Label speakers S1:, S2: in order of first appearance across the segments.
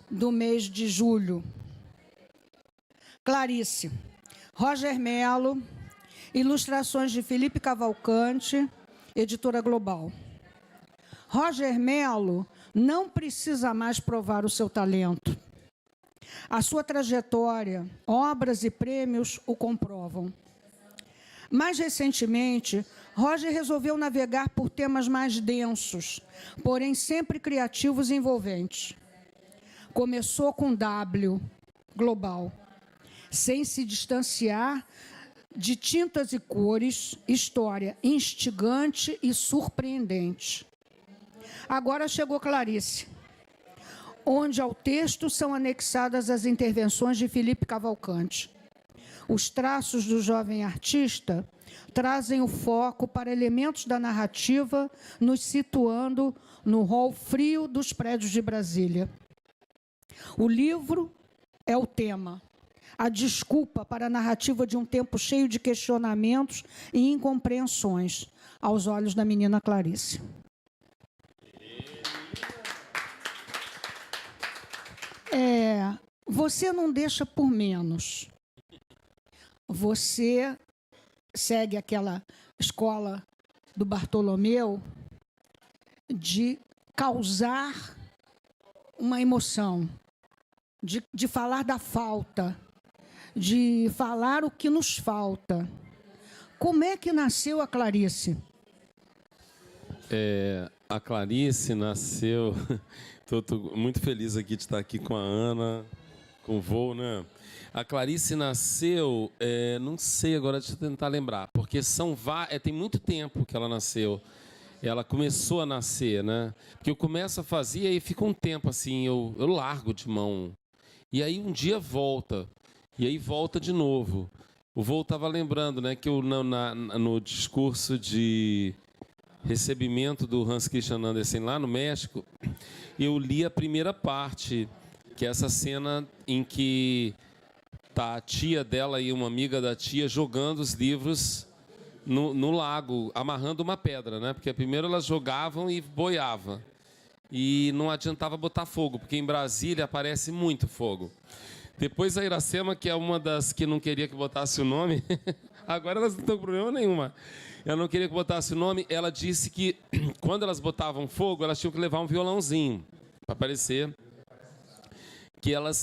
S1: do mês de julho. Clarice. Roger Mello, ilustrações de Felipe Cavalcante, editora Global. Roger Mello não precisa mais provar o seu talento. A sua trajetória, obras e prêmios o comprovam. Mais recentemente, Roger resolveu navegar por temas mais densos, porém sempre criativos e envolventes. Começou com W, Global, sem se distanciar de tintas e cores, história instigante e surpreendente. Agora chegou Clarice, onde ao texto são anexadas as intervenções de Felipe Cavalcante. Os traços do jovem artista trazem o foco para elementos da narrativa, nos situando no hall frio dos prédios de Brasília. O livro é o tema, a desculpa para a narrativa de um tempo cheio de questionamentos e incompreensões, aos olhos da menina Clarice. Você não deixa por menos. Você segue aquela escola do Bartolomeu de causar uma emoção, de falar da falta, de falar o que nos falta. Como é que nasceu a Clarice?
S2: A Clarice nasceu... Estou muito feliz aqui de estar aqui com a Ana, com o Vô, né? A Clarice nasceu, não sei agora, deixa eu tentar lembrar, porque tem muito tempo que ela nasceu. Ela começou a nascer, né? Porque eu começo a fazer e fica um tempo assim, eu largo de mão. E aí um dia volta, e aí volta de novo. O Vô estava lembrando, né, que no discurso de recebimento do Hans Christian Andersen lá no México, eu li a primeira parte, que é essa cena em que tá a tia dela e uma amiga da tia jogando os livros no lago, amarrando uma pedra, né? Porque primeiro elas jogavam e boiava. E não adiantava botar fogo, porque em Brasília aparece muito fogo. Depois a Iracema, que é uma das que não queria que botasse o nome, agora elas não estão com problema nenhuma. Ela não queria que botasse o nome, ela disse que quando elas botavam fogo, elas tinham que levar um violãozinho para aparecer.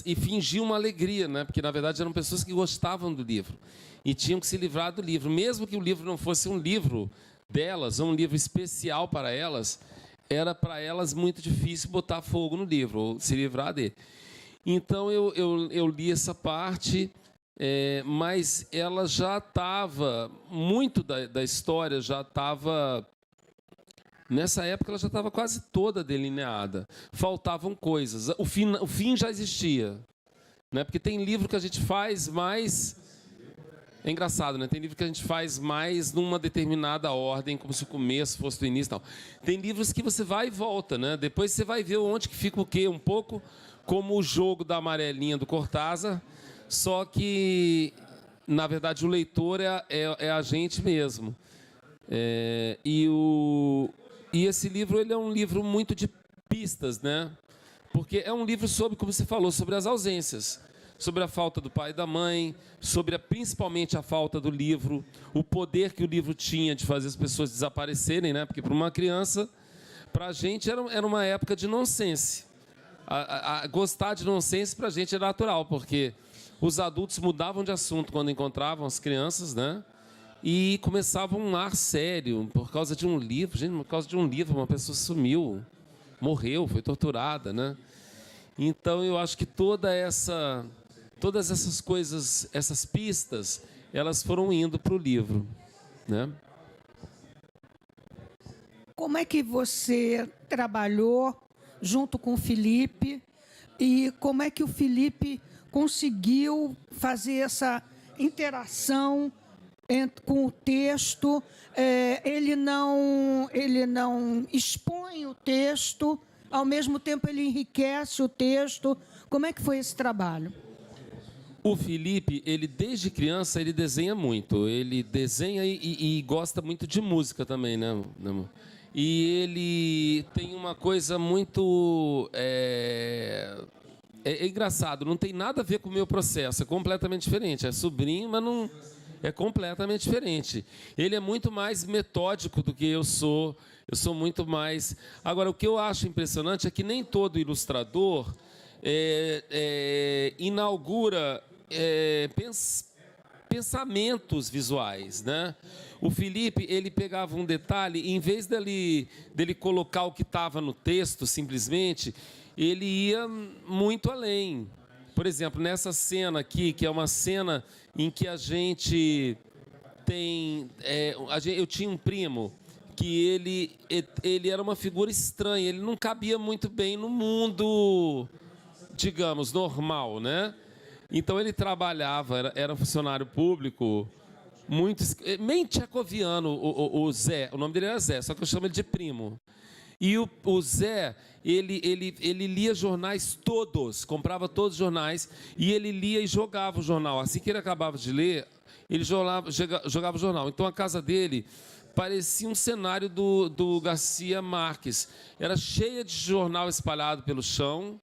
S2: E fingiam uma alegria, né? Porque na verdade eram pessoas que gostavam do livro e tinham que se livrar do livro, mesmo que o livro não fosse um livro delas, ou um livro especial para elas, era para elas muito difícil botar fogo no livro ou se livrar dele. Então eu li essa parte, mas ela já estava, muito da história já estava... Nessa época ela já estava quase toda delineada. Faltavam coisas. O fim já existia, né? Porque tem livro que a gente faz mais... É engraçado, né? Tem livro que a gente faz mais numa determinada ordem, como se o começo fosse o início e tal. Tem livros que você vai e volta, né? Depois você vai ver onde que fica o quê, um pouco como o Jogo da Amarelinha do Cortázar, só que, na verdade, o leitor é a gente mesmo. E esse livro ele é um livro muito de pistas, né? Porque é um livro sobre, como você falou, sobre as ausências, sobre a falta do pai e da mãe, sobre principalmente a falta do livro, o poder que o livro tinha de fazer as pessoas desaparecerem, né? Porque para uma criança, para a gente era uma época de nonsense. Gostar de nonsense para a gente é natural, porque os adultos mudavam de assunto quando encontravam as crianças, né? E começava um ar sério por causa de um livro. Gente, por causa de um livro, uma pessoa sumiu, morreu, foi torturada, né? Então, eu acho que todas essas coisas, essas pistas, elas foram indo para o livro, né?
S1: Como é que você trabalhou junto com o Felipe e como é que o Felipe conseguiu fazer essa interação com o texto? Ele não expõe o texto, ao mesmo tempo ele enriquece o texto. Como é que foi esse trabalho?
S2: O Felipe, ele desde criança, ele desenha muito. Ele desenha e gosta muito de música também, né, amor? E ele tem uma coisa muito é engraçado, não tem nada a ver com o meu processo, é completamente diferente. É sobrinho, mas não é completamente diferente. Ele é muito mais metódico do que eu sou muito mais... Agora, o que eu acho impressionante é que nem todo ilustrador inaugura pensamentos visuais, né? O Felipe, ele pegava um detalhe e, em vez dele colocar o que estava no texto, simplesmente, ele ia muito além. Por exemplo, nessa cena aqui, que é uma cena em que a gente tem... eu tinha um primo que ele era uma figura estranha, ele não cabia muito bem no mundo, digamos, normal, né? Então ele trabalhava, era um funcionário público, meio tchecoviano, o Zé, o nome dele era Zé, só que eu chamo ele de primo. E o Zé, ele lia jornais todos, comprava todos os jornais, e ele lia e jogava o jornal. Assim que ele acabava de ler, ele jogava o jornal. Então a casa dele parecia um cenário do Garcia Marques. Era cheia de jornal espalhado pelo chão,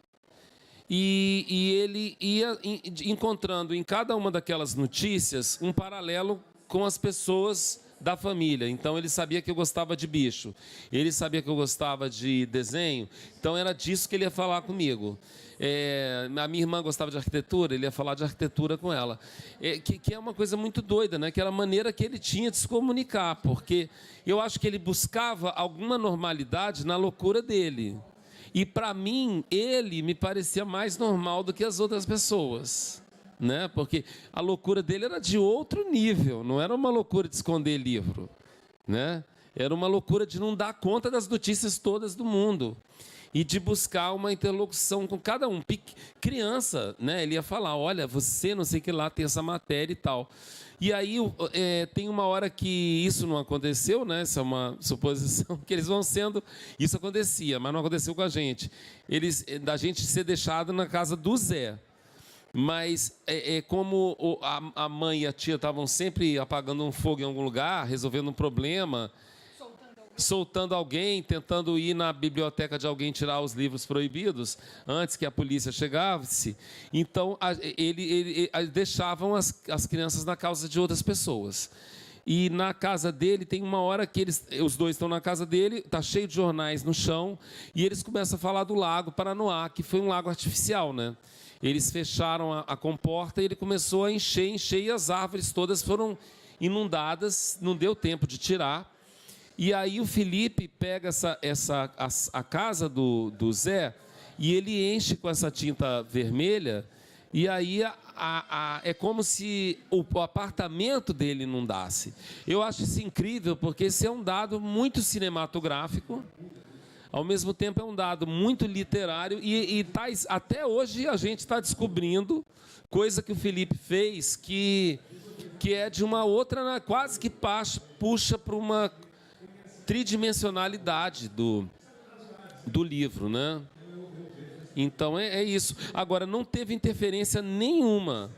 S2: e ele ia encontrando em cada uma daquelas notícias um paralelo com as pessoas da família. Então ele sabia que eu gostava de bicho, ele sabia que eu gostava de desenho, então era disso que ele ia falar comigo. A minha irmã gostava de arquitetura, ele ia falar de arquitetura com ela. Que é uma coisa muito doida, né? Que era a maneira que ele tinha de se comunicar, porque eu acho que ele buscava alguma normalidade na loucura dele. E, para mim, ele me parecia mais normal do que as outras pessoas, né? Porque a loucura dele era de outro nível, não era uma loucura de esconder livro, né? Era uma loucura de não dar conta das notícias todas do mundo e de buscar uma interlocução com cada um. Criança, né? Ele ia falar, olha, você não sei o que lá tem essa matéria e tal. E aí tem uma hora que isso não aconteceu, né? Essa é uma suposição que eles vão sendo... Isso acontecia, mas não aconteceu com a gente. Da gente ser deixado na casa do Zé. Mas como a mãe e a tia estavam sempre apagando um fogo em algum lugar, resolvendo um problema, soltando alguém, tentando ir na biblioteca de alguém tirar os livros proibidos antes que a polícia chegasse. Então, ele deixavam as crianças na casa de outras pessoas. E na casa dele tem uma hora que os dois estão na casa dele, está cheio de jornais no chão, e eles começam a falar do lago Paranoá, que foi um lago artificial, né? Eles fecharam a comporta e ele começou a encher, e as árvores todas foram inundadas, não deu tempo de tirar. E aí o Felipe pega a casa do Zé e ele enche com essa tinta vermelha, e aí é como se o apartamento dele inundasse. Eu acho isso incrível, porque esse é um dado muito cinematográfico, ao mesmo tempo é um dado muito literário, e até hoje a gente está descobrindo coisa que o Felipe fez que é de uma outra, quase que puxa para uma tridimensionalidade do livro, né? Então é isso. Agora, não teve interferência nenhuma,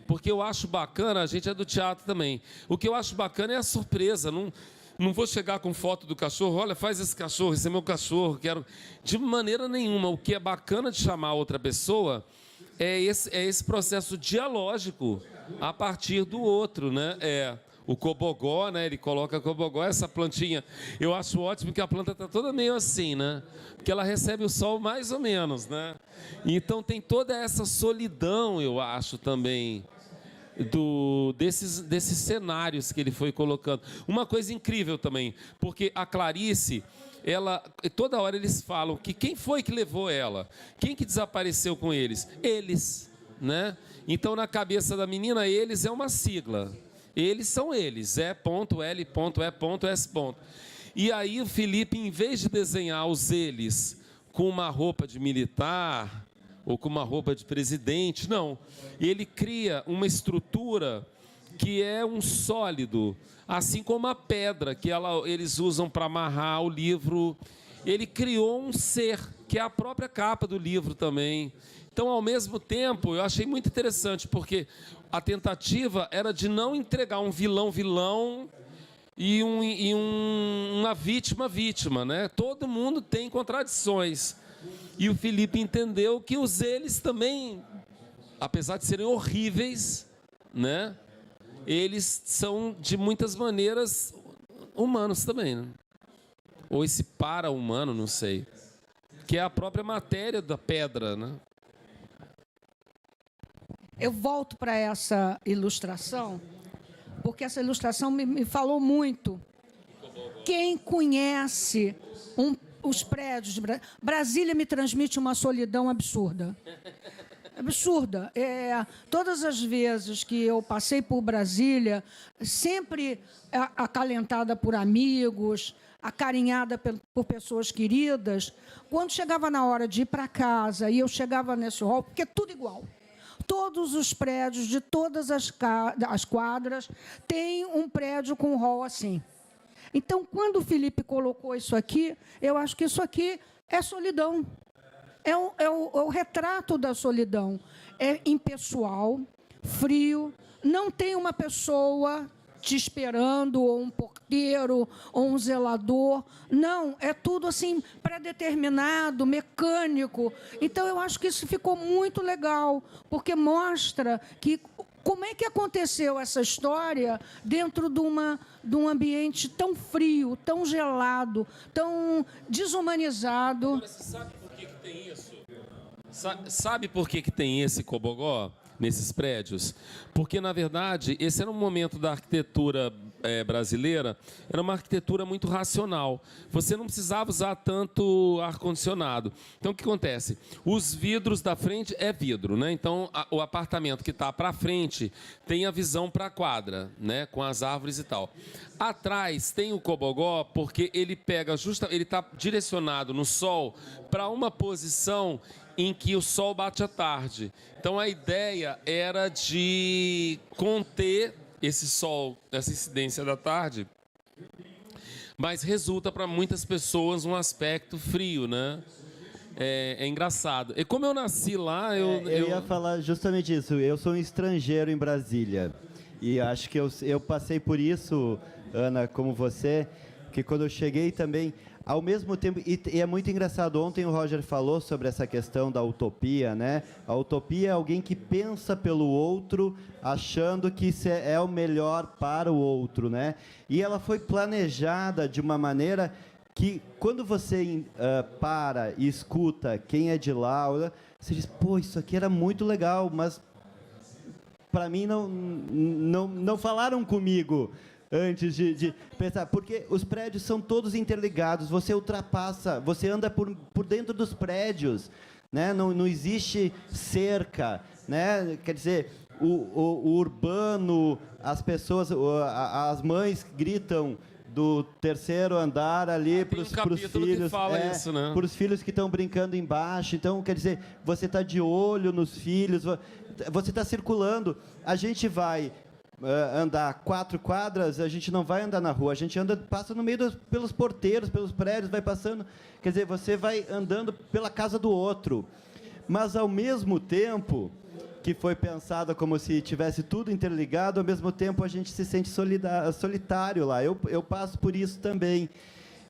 S2: porque eu acho bacana, a gente é do teatro também, o que eu acho bacana é a surpresa. Não vou chegar com foto do cachorro, olha, faz esse cachorro, esse é meu cachorro, quero... De maneira nenhuma. O que é bacana de chamar outra pessoa é esse processo dialógico a partir do outro, né? O cobogó, né? Ele coloca cobogó, essa plantinha. Eu acho ótimo que a planta está toda meio assim, né? Porque ela recebe o sol mais ou menos, né? Então tem toda essa solidão, eu acho, também, desses cenários que ele foi colocando. Uma coisa incrível também, porque a Clarice, toda hora eles falam que quem foi que levou ela? Quem que desapareceu com eles? Eles, né? Então, na cabeça da menina, eles é uma sigla. Eles são eles, E.L.E.S. E aí o Felipe, em vez de desenhar os eles com uma roupa de militar ou com uma roupa de presidente, não. Ele cria uma estrutura que é um sólido, assim como a pedra que eles usam para amarrar o livro. Ele criou um ser, que é a própria capa do livro também. Então, ao mesmo tempo, eu achei muito interessante, porque a tentativa era de não entregar um vilão e uma vítima, né? Todo mundo tem contradições. E o Felipe entendeu que eles também, apesar de serem horríveis, né, eles são, de muitas maneiras, humanos também, né? Ou esse para-humano, não sei. Que é a própria matéria da pedra, né?
S1: Eu volto para essa ilustração, porque essa ilustração me falou muito. Quem conhece os prédios de Brasília me transmite uma solidão absurda. Absurda. Todas as vezes que eu passei por Brasília, sempre acalentada por amigos, acarinhada por pessoas queridas, quando chegava na hora de ir para casa e eu chegava nesse hall, porque é tudo igual. Todos os prédios de todas as quadras têm um prédio com um hall assim. Então, quando o Felipe colocou isso aqui, eu acho que isso aqui é solidão. É o retrato da solidão. É impessoal, frio, não tem uma pessoa te esperando, ou um porteiro, ou um zelador. Não, é tudo assim pré-determinado, mecânico. Então, eu acho que isso ficou muito legal, porque mostra que como é que aconteceu essa história dentro de um ambiente tão frio, tão gelado, tão desumanizado.
S2: Agora, você sabe por que tem isso? Sabe por que tem esse cobogó nesses prédios? Porque, na verdade, esse era um momento da arquitetura brasileira, era uma arquitetura muito racional. Você não precisava usar tanto ar-condicionado. Então, o que acontece? Os vidros da frente é vidro, né? Então, o apartamento que está para frente tem a visão para a quadra, né? Com as árvores e tal. Atrás tem o cobogó porque ele pega ele está direcionado no sol para uma posição em que o sol bate à tarde. Então, a ideia era de conter esse sol, essa incidência da tarde, mas resulta para muitas pessoas um aspecto frio, né? É engraçado. E como eu nasci lá,
S3: eu ia falar justamente isso. Eu sou um estrangeiro em Brasília. E acho que eu passei por isso, Ana, como você, que quando eu cheguei também, ao mesmo tempo, e é muito engraçado, ontem o Roger falou sobre essa questão da utopia, né? A utopia é alguém que pensa pelo outro, achando que isso é o melhor para o outro, né? E ela foi planejada de uma maneira que, quando você para e escuta quem é de lá, você diz, pô, isso aqui era muito legal, mas para mim não falaram comigo antes de pensar, porque os prédios são todos interligados, você ultrapassa, você anda por dentro dos prédios, né? Não existe cerca, né? Quer dizer, o urbano, as pessoas, as mães gritam do terceiro andar ali para os filhos,
S2: né?
S3: Para os filhos que estão brincando embaixo. Então, quer dizer, você está de olho nos filhos, você está circulando. A gente vai andar 4 quadras, a gente não vai andar na rua, a gente passa no meio pelos porteiros, pelos prédios, vai passando. Quer dizer, você vai andando pela casa do outro. Mas, ao mesmo tempo que foi pensada como se tivesse tudo interligado, ao mesmo tempo a gente se sente solitário lá. Eu passo por isso também,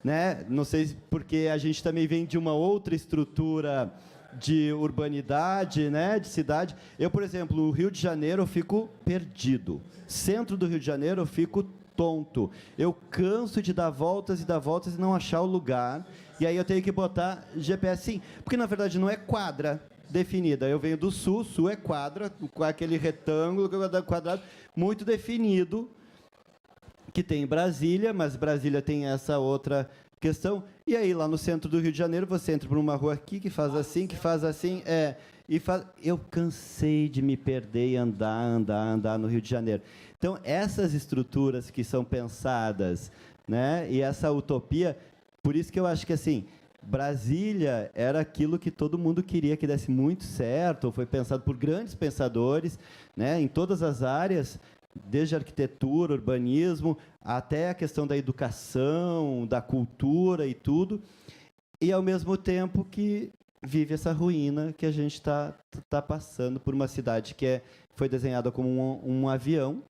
S3: né? Não sei porque a gente também vem de uma outra estrutura de urbanidade, né? De cidade. Eu, por exemplo, no Rio de Janeiro eu fico perdido. Centro do Rio de Janeiro eu fico tonto. Eu canso de dar voltas e não achar o lugar. E aí eu tenho que botar GPS, sim, porque na verdade não é quadra definida. Eu venho do sul é quadra, com aquele retângulo quadrado muito definido que tem em Brasília, mas Brasília tem essa outra questão. E aí, lá no centro do Rio de Janeiro, você entra por uma rua aqui que faz assim, Eu cansei de me perder e andar no Rio de Janeiro. Então, essas estruturas que são pensadas, né, e essa utopia, por isso que eu acho que, assim, Brasília era aquilo que todo mundo queria que desse muito certo, foi pensado por grandes pensadores, né, em todas as áreas, desde arquitetura, urbanismo, até a questão da educação, da cultura e tudo, e ao mesmo tempo que vive essa ruína que a gente está passando por uma cidade que foi desenhada como um avião,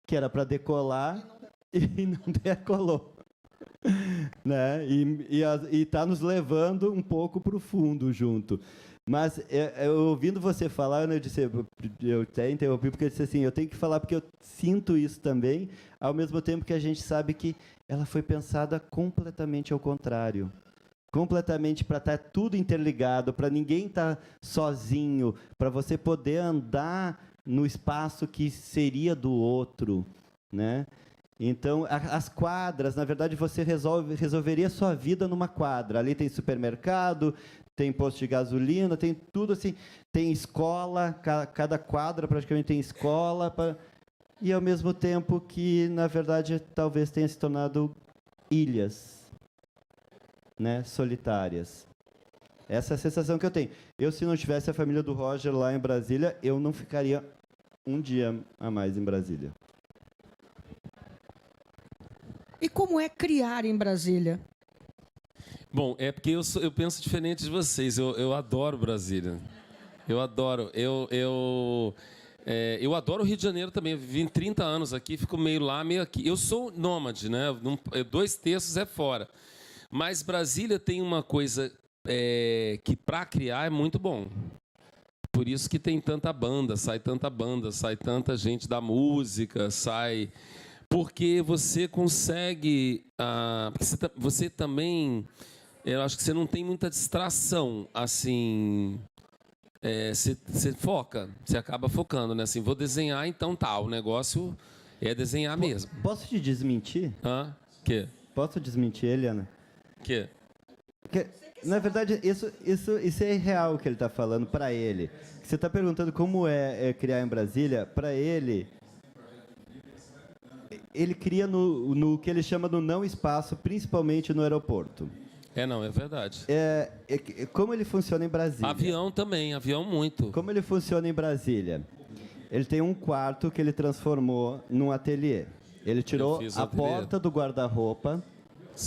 S3: que era para decolar e não decolou. Né? E tá nos levando um pouco para o fundo junto. Mas ouvindo você falar, né, eu disse, eu até interrompi porque eu disse assim, eu tenho que falar porque eu sinto isso também, ao mesmo tempo que a gente sabe que ela foi pensada completamente ao contrário. Completamente para estar tudo interligado, para ninguém estar sozinho, para você poder andar no espaço que seria do outro, né? Então, as quadras, na verdade, você resolveria sua vida numa quadra. Ali tem supermercado, tem posto de gasolina, tem tudo assim. Tem escola, cada quadra praticamente tem escola. E, ao mesmo tempo que, na verdade, talvez tenha se tornado ilhas, né, solitárias. Essa é a sensação que eu tenho. Eu, se não tivesse a família do Roger lá em Brasília, eu não ficaria um dia a mais em Brasília.
S1: E como é criar em Brasília?
S2: Bom, é porque eu penso diferente de vocês. Eu adoro Brasília. Eu adoro. Eu adoro o Rio de Janeiro também. Eu vivi 30 anos aqui, fico meio lá, meio aqui. Eu sou nômade, né? 2/3 é fora. Mas Brasília tem uma coisa que, para criar, é muito bom. Por isso que tem tanta banda, sai tanta gente da música, sai... Porque você consegue... você também... Eu acho que você não tem muita distração, assim... Você foca, você acaba focando, né? Assim, vou desenhar, então tá, o negócio é desenhar mesmo.
S3: Posso te desmentir?
S2: Quê?
S3: Posso desmentir, Eliana?
S2: Quê?
S3: Na verdade, isso é real o que ele está falando para ele. Você está perguntando como é criar em Brasília. Para ele cria no que ele chama do não espaço, principalmente no aeroporto.
S2: Não, é verdade.
S3: Como ele funciona em Brasília?
S2: Avião também, avião muito.
S3: Como ele funciona em Brasília? Ele tem um quarto que ele transformou num ateliê. Ele tirou a porta do guarda-roupa.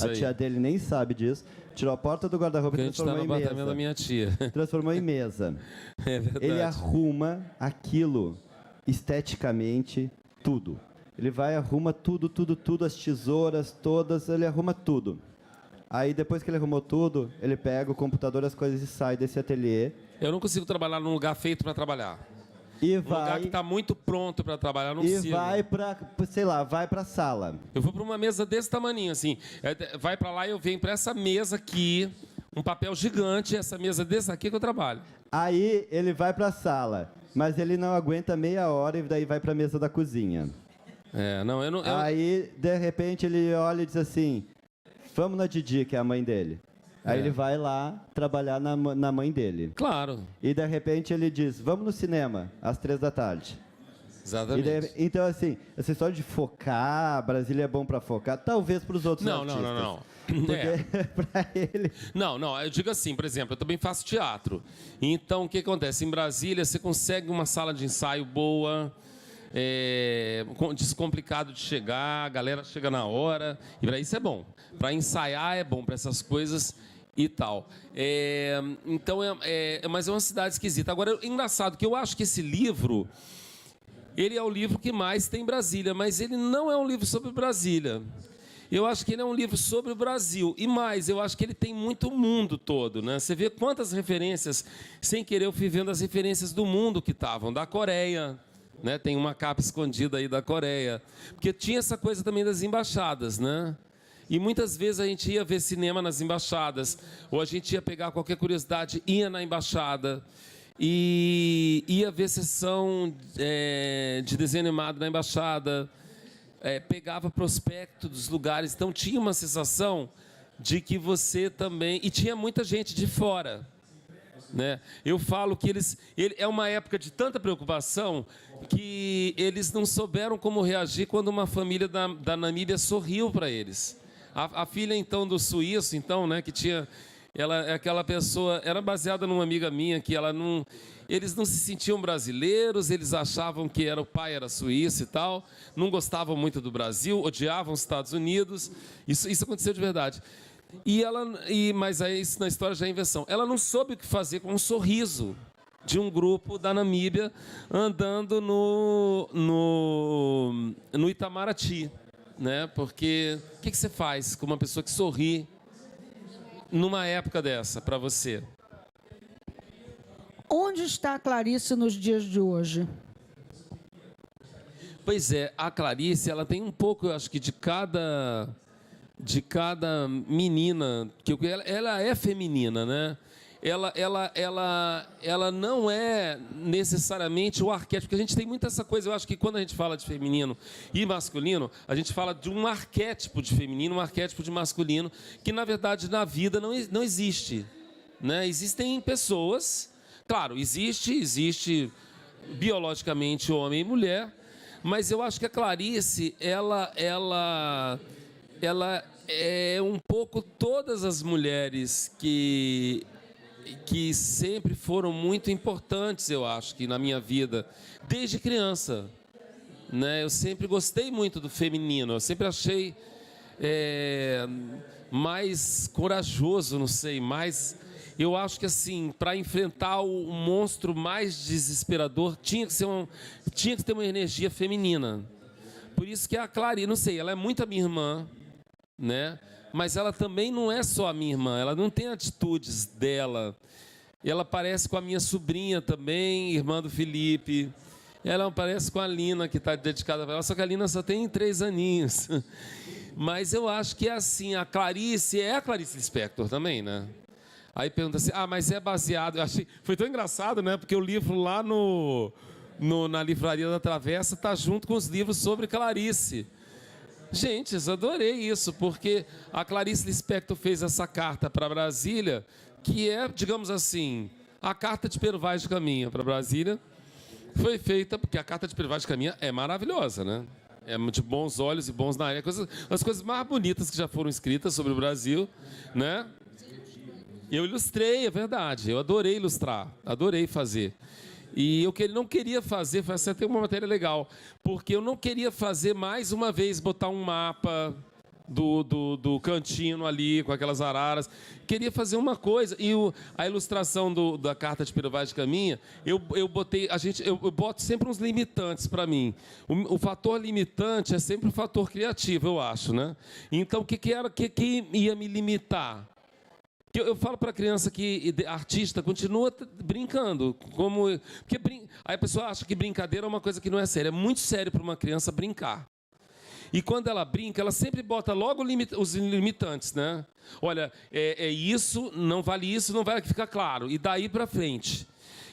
S3: A tia dele nem sabe disso. Tirou a porta do guarda-roupa e transformou em mesa.
S2: Apartamento da minha tia.
S3: Transformou em mesa.
S2: É verdade.
S3: Ele arruma aquilo esteticamente, tudo. Ele vai, arruma tudo, as tesouras todas, ele arruma tudo. Aí, depois que ele arrumou tudo, ele pega o computador, as coisas e sai desse ateliê.
S2: Eu não consigo trabalhar num lugar feito para trabalhar.
S3: Um
S2: lugar que está muito pronto para trabalhar, não consigo.
S3: E vai para, sei lá, vai para a sala.
S2: Eu vou para uma mesa desse tamaninho, assim. Vai para lá e eu venho para essa mesa aqui, um papel gigante, essa mesa desse aqui que eu trabalho.
S3: Aí, ele vai para a sala, mas ele não aguenta meia hora e daí vai para a mesa da cozinha. Aí, de repente, ele olha e diz assim... Vamos na Didi, que é a mãe dele. Aí ele vai lá trabalhar na mãe dele.
S2: Claro.
S3: E de repente ele diz, vamos no cinema, às 15h.
S2: Exatamente.
S3: Então, assim, essa história de focar, Brasília é bom para focar, talvez para os outros artistas.
S2: Não.
S3: Porque para ele...
S2: Não, eu digo assim, por exemplo, eu também faço teatro. Então, o que acontece? Em Brasília, você consegue uma sala de ensaio boa... descomplicado de chegar, a galera chega na hora, e para isso é bom. Para ensaiar é bom, para essas coisas e tal. Mas é uma cidade esquisita. Agora, é engraçado que eu acho que esse livro, ele é o livro que mais tem Brasília, mas ele não é um livro sobre Brasília. Eu acho que ele é um livro sobre o Brasil. E mais, eu acho que ele tem muito o mundo todo, né? Você vê quantas referências, sem querer eu fui vendo as referências do mundo que estavam, da Coreia, né? Tem uma capa escondida aí da Coreia. Porque tinha essa coisa também das embaixadas, né? E muitas vezes a gente ia ver cinema nas embaixadas, ou a gente ia pegar qualquer curiosidade, ia na embaixada, e ia ver sessão de desenho animado na embaixada, pegava prospecto dos lugares. Então tinha uma sensação de que você também... E tinha muita gente de fora. Né? Eu falo que é uma época de tanta preocupação que eles não souberam como reagir quando uma família da Namíbia sorriu para eles. A filha, então, do suíço, então, né, que tinha... aquela pessoa era baseada numa amiga minha que eles não se sentiam brasileiros, eles achavam que o pai era suíço e tal, não gostavam muito do Brasil, odiavam os Estados Unidos. Isso aconteceu de verdade. Mas aí isso na história já é invenção. Ela não soube o que fazer com um sorriso de um grupo da Namíbia andando no Itamaraty, né? Porque o que você faz com uma pessoa que sorri numa época dessa para você?
S1: Onde está a Clarice nos dias de hoje?
S2: Pois é, a Clarice, ela tem um pouco, eu acho que de cada menina, que ela é feminina, né? Ela não é necessariamente o arquétipo, porque a gente tem muito essa coisa, eu acho que quando a gente fala de feminino e masculino, a gente fala de um arquétipo de feminino, um arquétipo de masculino, que na verdade na vida não existe, né? Existem pessoas, claro, existe biologicamente homem e mulher, mas eu acho que a Clarice, ela é um pouco todas as mulheres que sempre foram muito importantes, eu acho, que na minha vida, desde criança, né? Eu sempre gostei muito do feminino, eu sempre achei mais corajoso, não sei, mais... Eu acho que, assim, para enfrentar o monstro mais desesperador, tinha que ter uma energia feminina. Por isso que a Clarice, não sei, ela é muito a minha irmã, né? Mas ela também não é só a minha irmã, ela não tem atitudes dela. Ela parece com a minha sobrinha também, irmã do Felipe. Ela parece com a Lina, que está dedicada para ela, só que a Lina só tem 3 aninhos. Mas eu acho que é assim, a Clarice é a Clarice Lispector também, né? Aí pergunta assim, mas é baseado... Eu achei, foi tão engraçado, né? Porque o livro lá na Livraria da Travessa está junto com os livros sobre Clarice. Gente, eu adorei isso, porque a Clarice Lispector fez essa carta para Brasília, que é, digamos assim, a carta de Pero Vaz de Caminha para Brasília. Foi feita, porque a carta de Pero Vaz de Caminha é maravilhosa, né? É de bons olhos e bons na área. As coisas mais bonitas que já foram escritas sobre o Brasil, né? Eu ilustrei, é verdade. Eu adorei ilustrar, adorei fazer. E o que ele não queria fazer, foi até uma matéria legal, porque eu não queria fazer mais uma vez, botar um mapa do cantinho ali, com aquelas araras. Queria fazer uma coisa. E a ilustração da carta de Pero Vaz de Caminha, eu boto sempre uns limitantes para mim. O fator limitante é sempre o fator criativo, eu acho, né? Então, o que ia me limitar? Eu falo para a criança que artista continua brincando. Aí a pessoa acha que brincadeira é uma coisa que não é séria. É muito sério para uma criança brincar. E quando ela brinca, ela sempre bota logo os limitantes, né? Olha, isso, não vale isso, não vale, que fica claro. E daí para frente.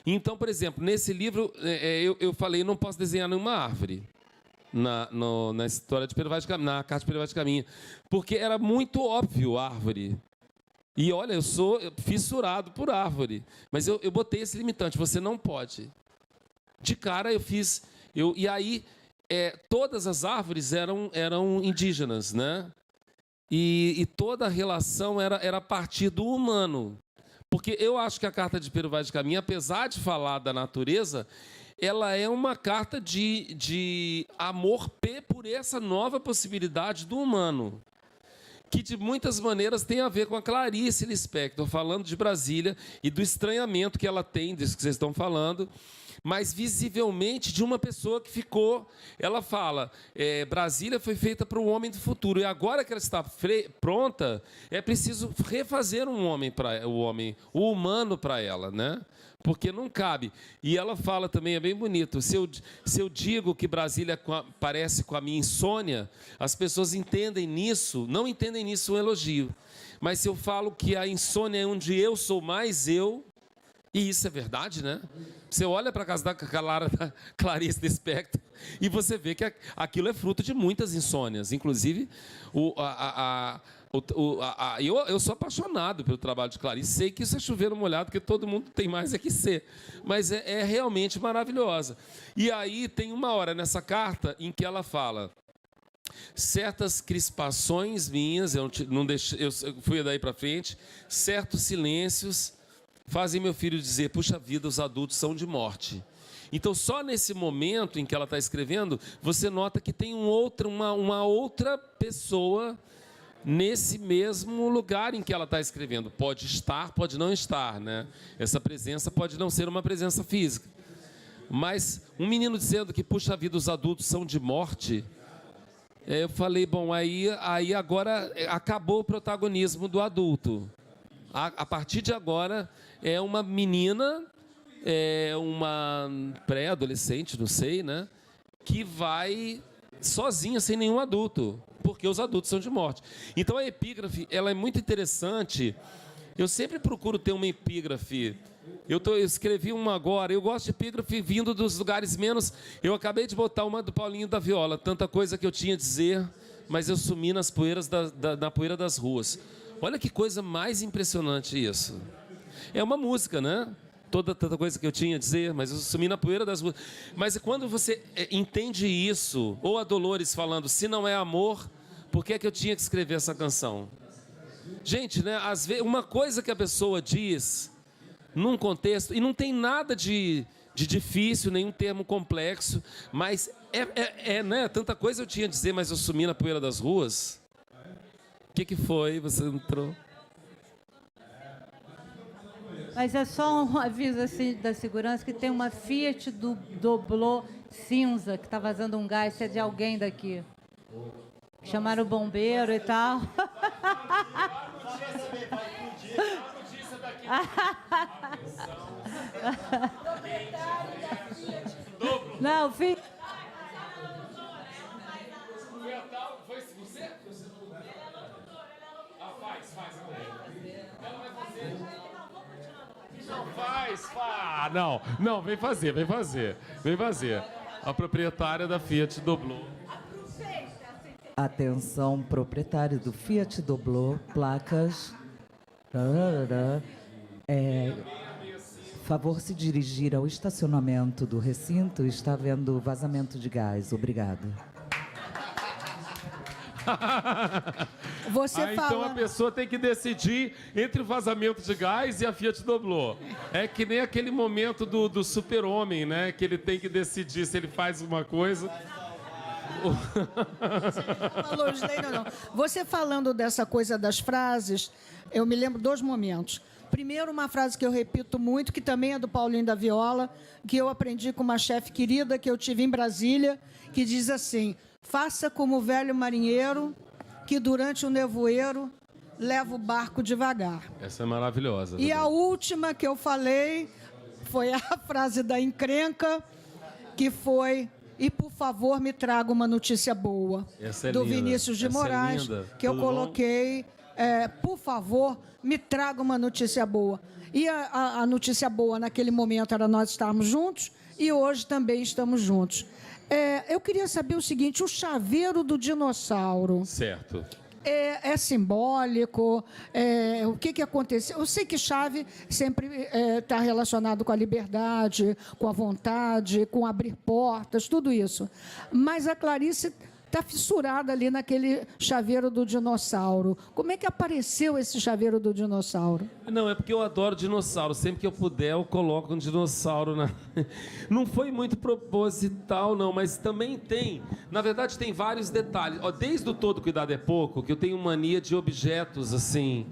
S2: Então, por exemplo, nesse livro, eu falei, não posso desenhar nenhuma árvore. Na história de Pero Vaz de Caminha, na carta de Pero Vaz de Caminha. Porque era muito óbvio a árvore. E olha, eu sou fissurado por árvore. Mas eu botei esse limitante, você não pode. De cara eu fiz... E aí, todas as árvores eram indígenas, né? E toda a relação era a partir do humano. Porque eu acho que a carta de Pero Vaz de Caminha, apesar de falar da natureza, ela é uma carta de amor por essa nova possibilidade do humano, que de muitas maneiras tem a ver com a Clarice Lispector, falando de Brasília e do estranhamento que ela tem disso que vocês estão falando, mas visivelmente de uma pessoa que ficou... Ela fala, Brasília foi feita para o homem do futuro, e agora que ela está pronta, é preciso refazer o humano para ela, né? Porque não cabe. E ela fala também, é bem bonito, se eu digo que Brasília parece com a minha insônia, as pessoas não entendem nisso um elogio. Mas se eu falo que a insônia é onde eu sou mais eu, e isso é verdade, né? Você olha para a casa da Clarice Lispector e você vê que aquilo é fruto de muitas insônias. Inclusive, eu sou apaixonado pelo trabalho de Clarice. Sei que isso é chover no molhado, porque todo mundo tem mais que ser. Mas é realmente maravilhosa. E aí tem uma hora nessa carta em que ela fala... Certas crispações minhas, eu fui daí para frente, certos silêncios... fazem meu filho dizer, puxa vida, os adultos são de morte. Então, só nesse momento em que ela está escrevendo, você nota que tem uma outra pessoa nesse mesmo lugar em que ela está escrevendo. Pode estar, pode não estar, né? Essa presença pode não ser uma presença física. Mas um menino dizendo que, puxa vida, os adultos são de morte, Eu falei, bom, aí agora acabou o protagonismo do adulto. A partir de agora é uma menina, uma pré-adolescente, não sei, né? Que vai sozinha, sem nenhum adulto, porque os adultos são de morte. Então a epígrafe, ela é muito interessante. Eu sempre procuro ter uma epígrafe. Eu escrevi uma agora. Eu gosto de epígrafe vindo dos lugares menos. Eu acabei de botar uma do Paulinho da Viola. Tanta coisa que eu tinha a dizer, mas eu sumi nas poeiras na poeira das ruas. Olha que coisa mais impressionante isso. É uma música, né? Tanta coisa que eu tinha a dizer, mas eu sumi na poeira das ruas. Mas quando você entende isso, ou a Dolores falando, se não é amor, por que é que eu tinha que escrever essa canção? Gente, né? Às vezes, uma coisa que a pessoa diz num contexto, e não tem nada de difícil, nenhum termo complexo, mas né? Tanta coisa eu tinha a dizer, mas eu sumi na poeira das ruas. O que foi? Você entrou?
S4: Mas é só um aviso assim, da segurança que tem uma Fiat Doblô cinza que está vazando um gás, se é de alguém daqui. Chamaram o bombeiro e tal. Não, filho.
S2: Foi você? Faz. Ela vai fazer. Não, faz. Não, vem fazer. A proprietária da Fiat Doblô.
S5: Atenção, proprietário do Fiat Doblô, placas. Favor se dirigir ao estacionamento do recinto, está havendo vazamento de gás. Obrigado.
S1: Você fala...
S2: Então a pessoa tem que decidir entre o vazamento de gás e a Fiat Doblô. É que nem aquele momento do super-homem, né? Que ele tem que decidir se ele faz uma coisa...
S1: Não. Você falando dessa coisa das frases, eu me lembro 2 momentos. Primeiro, uma frase que eu repito muito, que também é do Paulinho da Viola, que eu aprendi com uma chefe querida que eu tive em Brasília, que diz assim: faça como o velho marinheiro, que durante o nevoeiro leva o barco devagar.
S2: Essa é maravilhosa.
S1: E a última que eu falei foi a frase da encrenca, que foi: e, por favor, me traga uma notícia boa.
S2: Essa é
S1: do
S2: linda.
S1: Vinícius de
S2: Essa
S1: Moraes, que eu
S2: Tudo
S1: coloquei, por favor, me traga uma notícia boa. E a notícia boa naquele momento era nós estarmos juntos, e hoje também estamos juntos. Eu queria saber o seguinte: o chaveiro do dinossauro.
S2: Certo.
S1: É simbólico? O que aconteceu? Eu sei que chave sempre está relacionado com a liberdade, com a vontade, com abrir portas, tudo isso. Mas a Clarice está fissurada ali naquele chaveiro do dinossauro. Como é que apareceu esse chaveiro do dinossauro?
S2: Não, é porque eu adoro dinossauro. Sempre que eu puder, eu coloco um dinossauro na... Não foi muito proposital, não, mas também tem. Na verdade, tem vários detalhes. Ó, desde o Todo Cuidado é Pouco, que eu tenho mania de objetos, assim,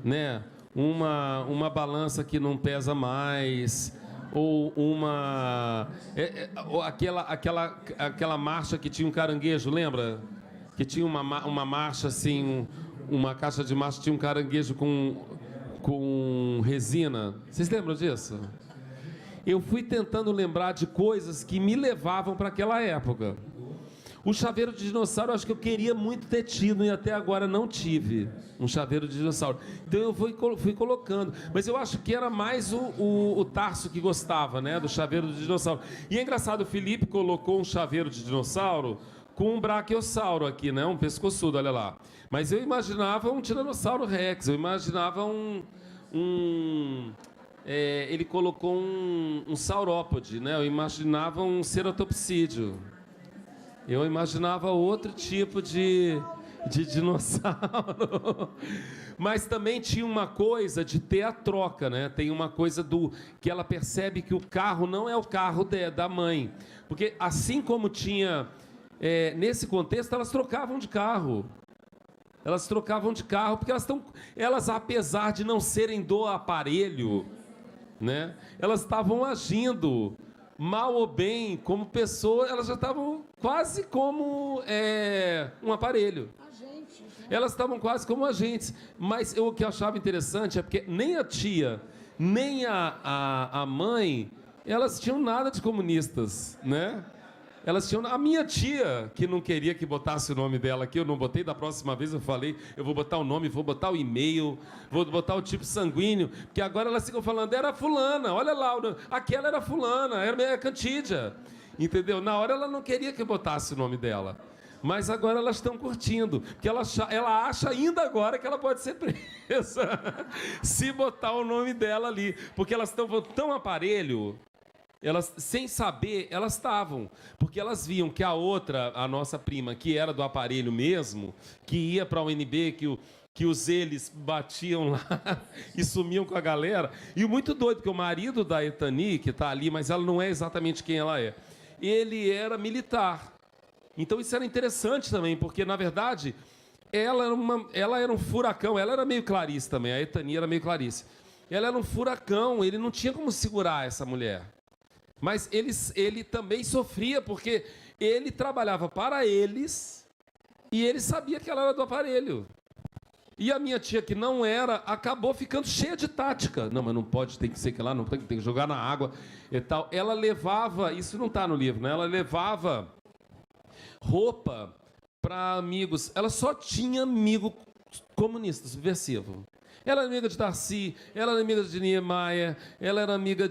S2: né? Uma balança que não pesa mais... ou uma... ou aquela marcha que tinha um caranguejo, lembra? Que tinha uma marcha assim, uma caixa de marcha, tinha um caranguejo com resina. Vocês lembram disso? Eu fui tentando lembrar de coisas que me levavam para aquela época. O chaveiro de dinossauro, eu acho que eu queria muito ter tido e até agora não tive um chaveiro de dinossauro. Então eu fui colocando. Mas eu acho que era mais o Tarso que gostava, né, do chaveiro de dinossauro. E é engraçado, o Felipe colocou um chaveiro de dinossauro com um braquiosauro aqui, né, um pescoçudo, olha lá. Mas eu imaginava um tiranossauro rex, eu imaginava ele colocou um saurópode, né, eu imaginava um ceratopsídeo. Eu imaginava outro tipo de dinossauro. Mas também tinha uma coisa de ter a troca, né? Tem uma coisa que ela percebe que o carro não é o carro da mãe. Porque assim como tinha... nesse contexto, elas trocavam de carro. Elas trocavam de carro porque elas, apesar de não serem do aparelho, né? Elas estavam agindo mal ou bem, como pessoa, elas já estavam quase como um aparelho. Elas estavam quase como agentes. Mas o que eu achava interessante é porque nem a tia, nem a mãe, elas tinham nada de comunistas, né? Elas tinham... A minha tia, que não queria que botasse o nome dela aqui, eu não botei, da próxima vez eu falei, eu vou botar o nome, vou botar o e-mail, vou botar o tipo sanguíneo, porque agora elas ficam falando, era fulana, olha lá, aquela era fulana, era Cantídia, entendeu? Na hora ela não queria que eu botasse o nome dela, mas agora elas estão curtindo, porque ela acha ainda agora que ela pode ser presa, se botar o nome dela ali, porque elas estão tão aparelho... Elas, sem saber, elas estavam. Porque elas viam que a outra, a nossa prima, que era do aparelho mesmo, que ia para a UNB, que os eles batiam lá e sumiam com a galera. E o muito doido, que o marido da Etani, que está ali, mas ela não é exatamente quem ela é, ele era militar. Então isso era interessante também, porque, na verdade, ela era um furacão. Ela era meio Clarice também, a Etani era meio Clarice. Ela era um furacão, ele não tinha como segurar essa mulher. Mas ele também sofria, porque ele trabalhava para eles e ele sabia que ela era do aparelho. E a minha tia, que não era, acabou ficando cheia de tática. Não, mas não pode, tem que ser que lá, não tem que jogar na água e tal. Ela levava, isso não está no livro, né? Ela levava roupa para amigos. Ela só tinha amigo comunista, subversivo. Ela era amiga de Darcy, ela era amiga de Niemeyer, ela era amiga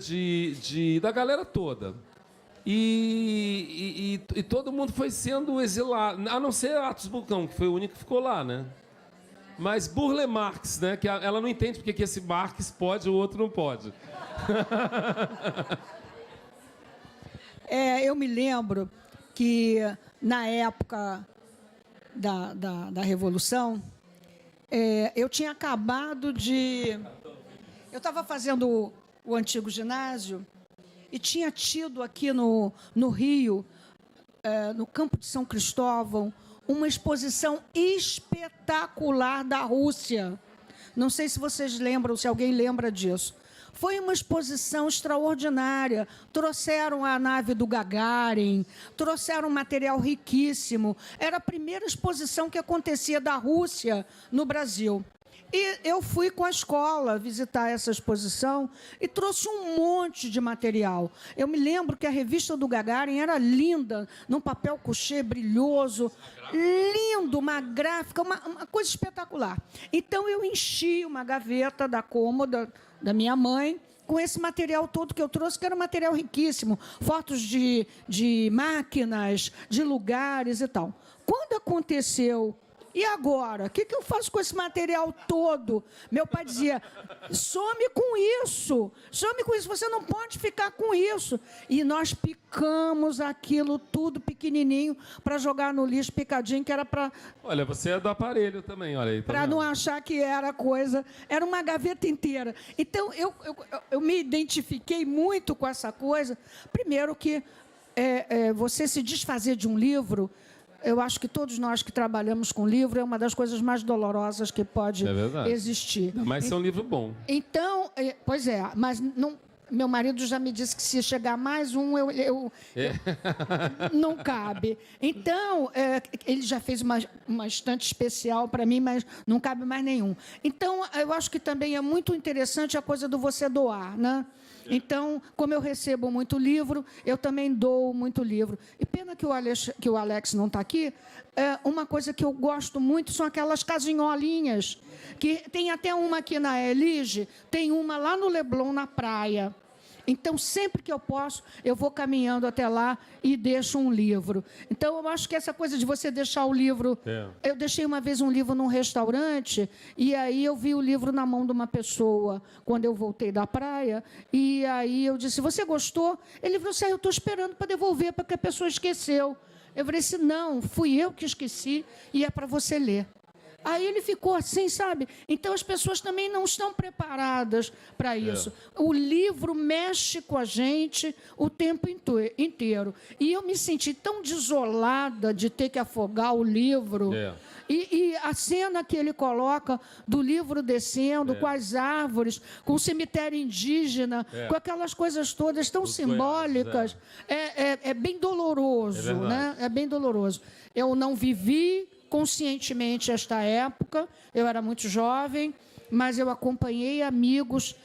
S2: da galera toda. E todo mundo foi sendo exilado, a não ser Atos Bulcão, que foi o único que ficou lá, né? Mas Burle Marx, né? Que ela não entende porque que esse Marx pode e o outro não pode.
S1: Eu me lembro que, na época da Revolução, eu tinha acabado de... Eu estava fazendo o antigo ginásio e tinha tido aqui no Rio, no Campo de São Cristóvão, uma exposição espetacular da Rússia. Não sei se vocês lembram, se alguém lembra disso. Foi uma exposição extraordinária. Trouxeram a nave do Gagarin, trouxeram um material riquíssimo. Era a primeira exposição que acontecia da Rússia no Brasil. E eu fui com a escola visitar essa exposição e trouxe um monte de material. Eu me lembro que a revista do Gagarin era linda, num papel couché brilhoso, lindo, uma gráfica, uma coisa espetacular. Então, eu enchi uma gaveta da cômoda da minha mãe com esse material todo que eu trouxe, que era um material riquíssimo, fotos de máquinas, de lugares e tal. Quando aconteceu... E agora? O que eu faço com esse material todo? Meu pai dizia, some com isso, você não pode ficar com isso. E nós picamos aquilo tudo pequenininho para jogar no lixo picadinho, que era para...
S2: Olha, você é do aparelho também, olha aí. Tá
S1: para não achar que era coisa, era uma gaveta inteira. Então, eu me identifiquei muito com essa coisa. Primeiro que você se desfazer de um livro... Eu acho que todos nós que trabalhamos com livro é uma das coisas mais dolorosas que pode existir.
S2: Mas é um livro bom.
S1: Então, pois é, mas não, meu marido já me disse que se chegar mais um, não cabe. Então, ele já fez uma estante especial para mim, mas não cabe mais nenhum. Então, eu acho que também é muito interessante a coisa do você doar, né? Então, como eu recebo muito livro, eu também dou muito livro. E pena que o Alex não está aqui. Uma coisa que eu gosto muito são aquelas casinholinhas, que tem até uma aqui na Elige, tem uma lá no Leblon, na praia. Então, sempre que eu posso, eu vou caminhando até lá e deixo um livro. Então, eu acho que essa coisa de você deixar o livro... Eu deixei uma vez um livro num restaurante e aí eu vi o livro na mão de uma pessoa quando eu voltei da praia. E aí eu disse, você gostou? Ele falou assim, eu estou esperando para devolver, porque a pessoa esqueceu. Eu falei assim, não, fui eu que esqueci e é para você ler. Aí ele ficou assim, sabe? Então as pessoas também não estão preparadas para isso. O livro mexe com a gente o tempo inteiro. E eu me senti tão desolada de ter que afogar o livro. E a cena que ele coloca do livro descendo, com as árvores, com o cemitério indígena, com aquelas coisas todas tão simbólicas, é bem doloroso, né? É bem doloroso. Eu não vivi conscientemente esta época, eu era muito jovem, mas eu acompanhei amigos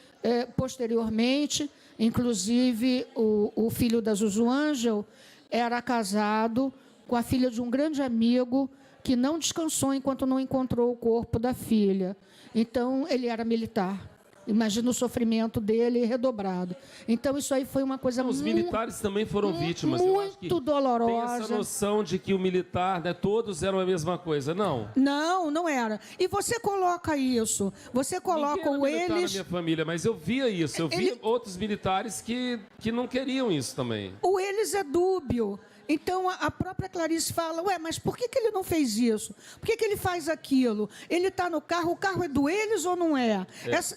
S1: posteriormente, inclusive o filho da Zuzu Ângel era casado com a filha de um grande amigo que não descansou enquanto não encontrou o corpo da filha. Então, ele era militar. Imagina o sofrimento dele redobrado. Então, isso aí foi uma coisa
S2: Os militares também foram vítimas. Eu acho que
S1: muito dolorosa.
S2: tem essa noção de que o militar, né, todos eram a mesma coisa. Não.
S1: Não, não era. E você coloca isso. Você coloca
S2: Ninguém era militar
S1: eles...
S2: na minha família, mas eu via isso. Eu via outros militares que não queriam isso também.
S1: O eles é dúbio. Então, a própria Clarice fala, ué, mas por que ele não fez isso? Por que ele faz aquilo? Ele está no carro, o carro é do eles ou não é?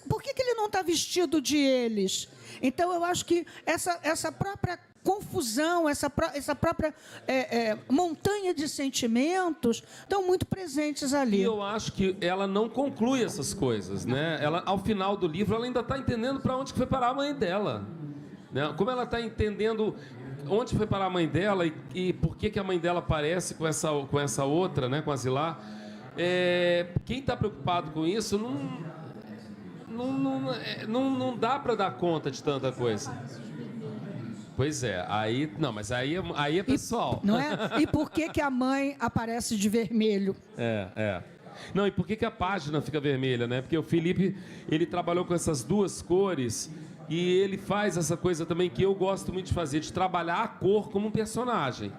S1: Por que ele não está vestido de eles? Então, eu acho que essa própria confusão, essa própria montanha de sentimentos estão muito presentes ali.
S2: E eu acho que ela não conclui essas coisas, né? Ela, ao final do livro, ela ainda está entendendo para onde foi parar a mãe dela. Né? Como ela está entendendo onde foi parar a mãe dela e por que a mãe dela aparece com essa outra, né, com a Zilá. Quem está preocupado com isso não dá para dar conta de tanta coisa. Pois é, mas aí é pessoal.
S1: Não é? E por que a mãe aparece de vermelho?
S2: Não, e por que a página fica vermelha, né? Porque o Felipe, ele trabalhou com essas duas cores e ele faz essa coisa também que eu gosto muito de fazer, de trabalhar a cor como um personagem,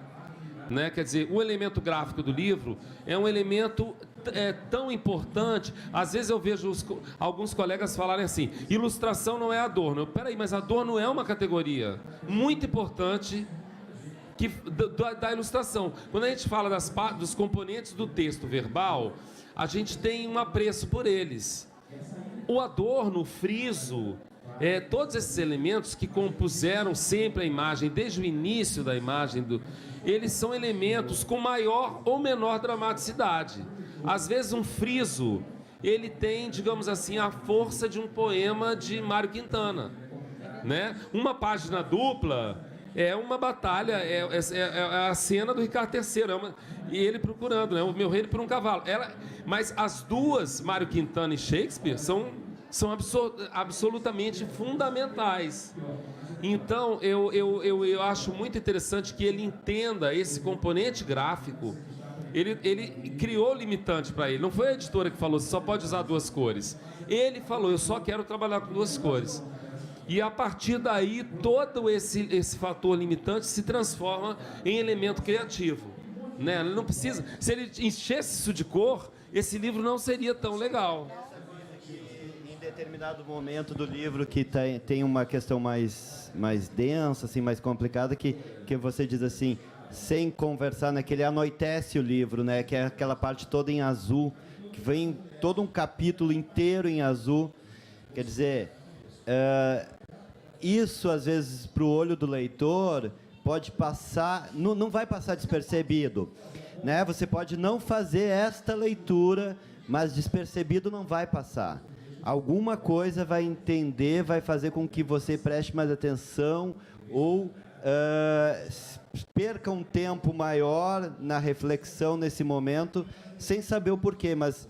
S2: né? Quer dizer, o elemento gráfico do livro é um elemento tão importante. Às vezes eu vejo alguns colegas falarem assim, ilustração não é adorno. Peraí, mas adorno é uma categoria muito importante da ilustração. Quando a gente fala dos componentes do texto verbal, a gente tem um apreço por eles. O adorno, o friso, todos esses elementos que compuseram sempre a imagem, desde o início da imagem, eles são elementos com maior ou menor dramaticidade. Às vezes um friso, ele tem, digamos assim, a força de um poema de Mário Quintana, né? Uma página dupla é uma batalha, é a cena do Ricardo III, e ele procurando, né? O meu reino por um cavalo. Mas as duas, Mário Quintana e Shakespeare, são absolutamente fundamentais. Então, eu acho muito interessante que ele entenda esse componente gráfico. Ele criou limitante para ele. Não foi a editora que falou, você só pode usar duas cores. Ele falou, eu só quero trabalhar com duas cores. E a partir daí, todo esse fator limitante se transforma em elemento criativo. Né? Ele não precisa... Se ele enchesse isso de cor, esse livro não seria tão legal.
S3: Em determinado momento do livro que tem uma questão mais densa, assim, mais complicada, que você diz assim, sem conversar, né, que ele anoitece o livro, né, que é aquela parte toda em azul, que vem todo um capítulo inteiro em azul. Quer dizer, isso, às vezes, para o olho do leitor, pode passar, não vai passar despercebido. Né? Você pode não fazer esta leitura, mas despercebido não vai passar. Alguma coisa vai entender, vai fazer com que você preste mais atenção ou perca um tempo maior na reflexão nesse momento, sem saber o porquê, mas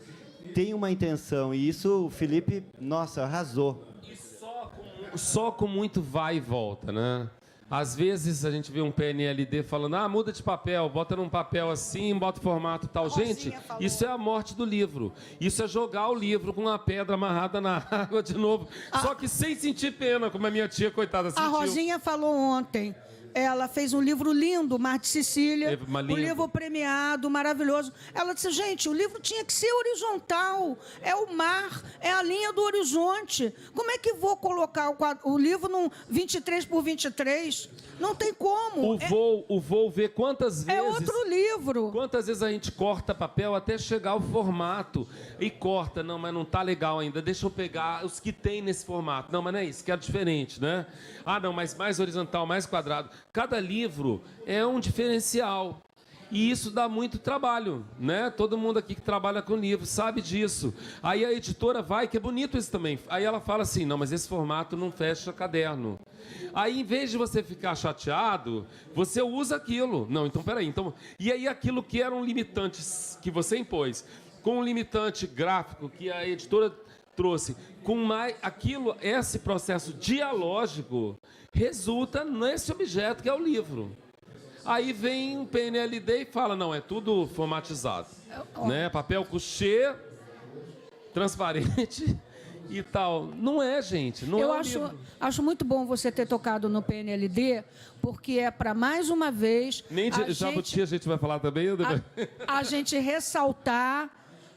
S3: tem uma intenção. E isso o Felipe, nossa, arrasou.
S2: E só com muito vai e volta, né? Às vezes a gente vê um PNLD falando, muda de papel, bota num papel assim, bota o formato tal. Gente, isso é a morte do livro. Isso é jogar o livro com uma pedra amarrada na água de novo. Só que sem sentir pena, como a minha tia, coitada, sentiu.
S1: A Rosinha falou ontem, Ela fez um livro lindo, Mar de Sicília, um livro premiado, maravilhoso. Ela disse, gente, o livro tinha que ser horizontal, é o mar, é a linha do horizonte. Como é que vou colocar o livro num 23 por 23? Não tem como.
S2: O voo vê quantas vezes...
S1: É outro livro.
S2: Quantas vezes a gente corta papel até chegar ao formato. E corta, não, mas não tá legal ainda. Deixa eu pegar os que tem nesse formato. Não, mas não é isso, quero diferente, né? Ah, não, mas mais horizontal, mais quadrado. Cada livro é um diferencial. E isso dá muito trabalho, né? Todo mundo aqui que trabalha com livro sabe disso. Aí a editora vai, que é bonito isso também. Aí ela fala assim, não, mas esse formato não fecha caderno. Aí, em vez de você ficar chateado, você usa aquilo. Não, então, peraí. Então... E aí aquilo que eram limitantes que você impôs, com um limitante gráfico que a editora trouxe, com mais aquilo, esse processo dialógico resulta nesse objeto que é o livro. Aí vem o PNLD e fala, não, é tudo formatizado, né? Papel couché, transparente e tal. Não é, gente, não
S1: Eu
S2: é
S1: acho muito bom você ter tocado no PNLD, porque é para, mais uma vez...
S2: Nem de Jabuti a gente vai falar também?
S1: A gente ressaltar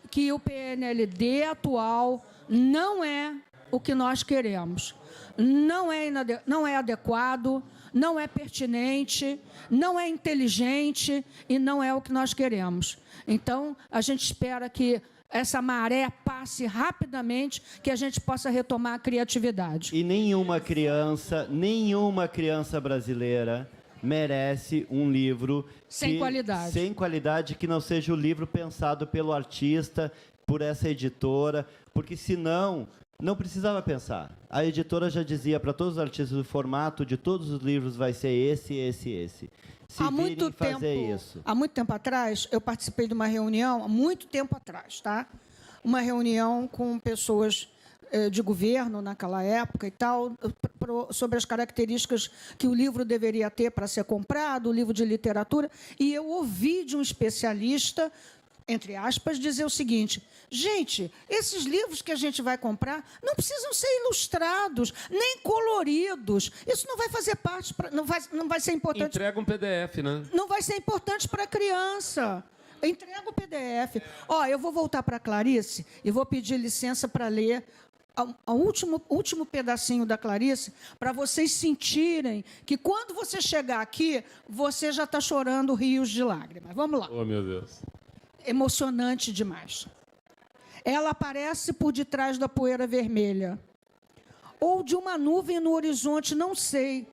S1: que o PNLD atual não é o que nós queremos. Não é adequado, não é pertinente, não é inteligente e não é o que nós queremos. Então, a gente espera que essa maré passe rapidamente, que a gente possa retomar a criatividade.
S3: E nenhuma criança brasileira merece um livro
S1: sem
S3: qualidade, que não seja o livro pensado pelo artista, por essa editora, porque senão não precisava pensar. A editora já dizia para todos os artistas, o formato de todos os livros vai ser esse. Há muito
S1: tempo atrás, eu participei de uma reunião, há muito tempo atrás, tá? Uma reunião com pessoas de governo naquela época e tal, sobre as características que o livro deveria ter para ser comprado, o livro de literatura, e eu ouvi de um especialista, entre aspas, dizer o seguinte, gente, esses livros que a gente vai comprar não precisam ser ilustrados, nem coloridos. Isso não vai fazer parte, não vai ser importante.
S2: Entrega um PDF, né?
S1: Não vai ser importante para a criança. Entrega o PDF. Eu vou voltar para a Clarice e vou pedir licença para ler o último pedacinho da Clarice, para vocês sentirem que quando você chegar aqui, você já está chorando rios de lágrimas. Vamos lá.
S2: Oh, meu Deus.
S1: Emocionante demais. Ela aparece por detrás da poeira vermelha. Ou de uma nuvem no horizonte, não sei.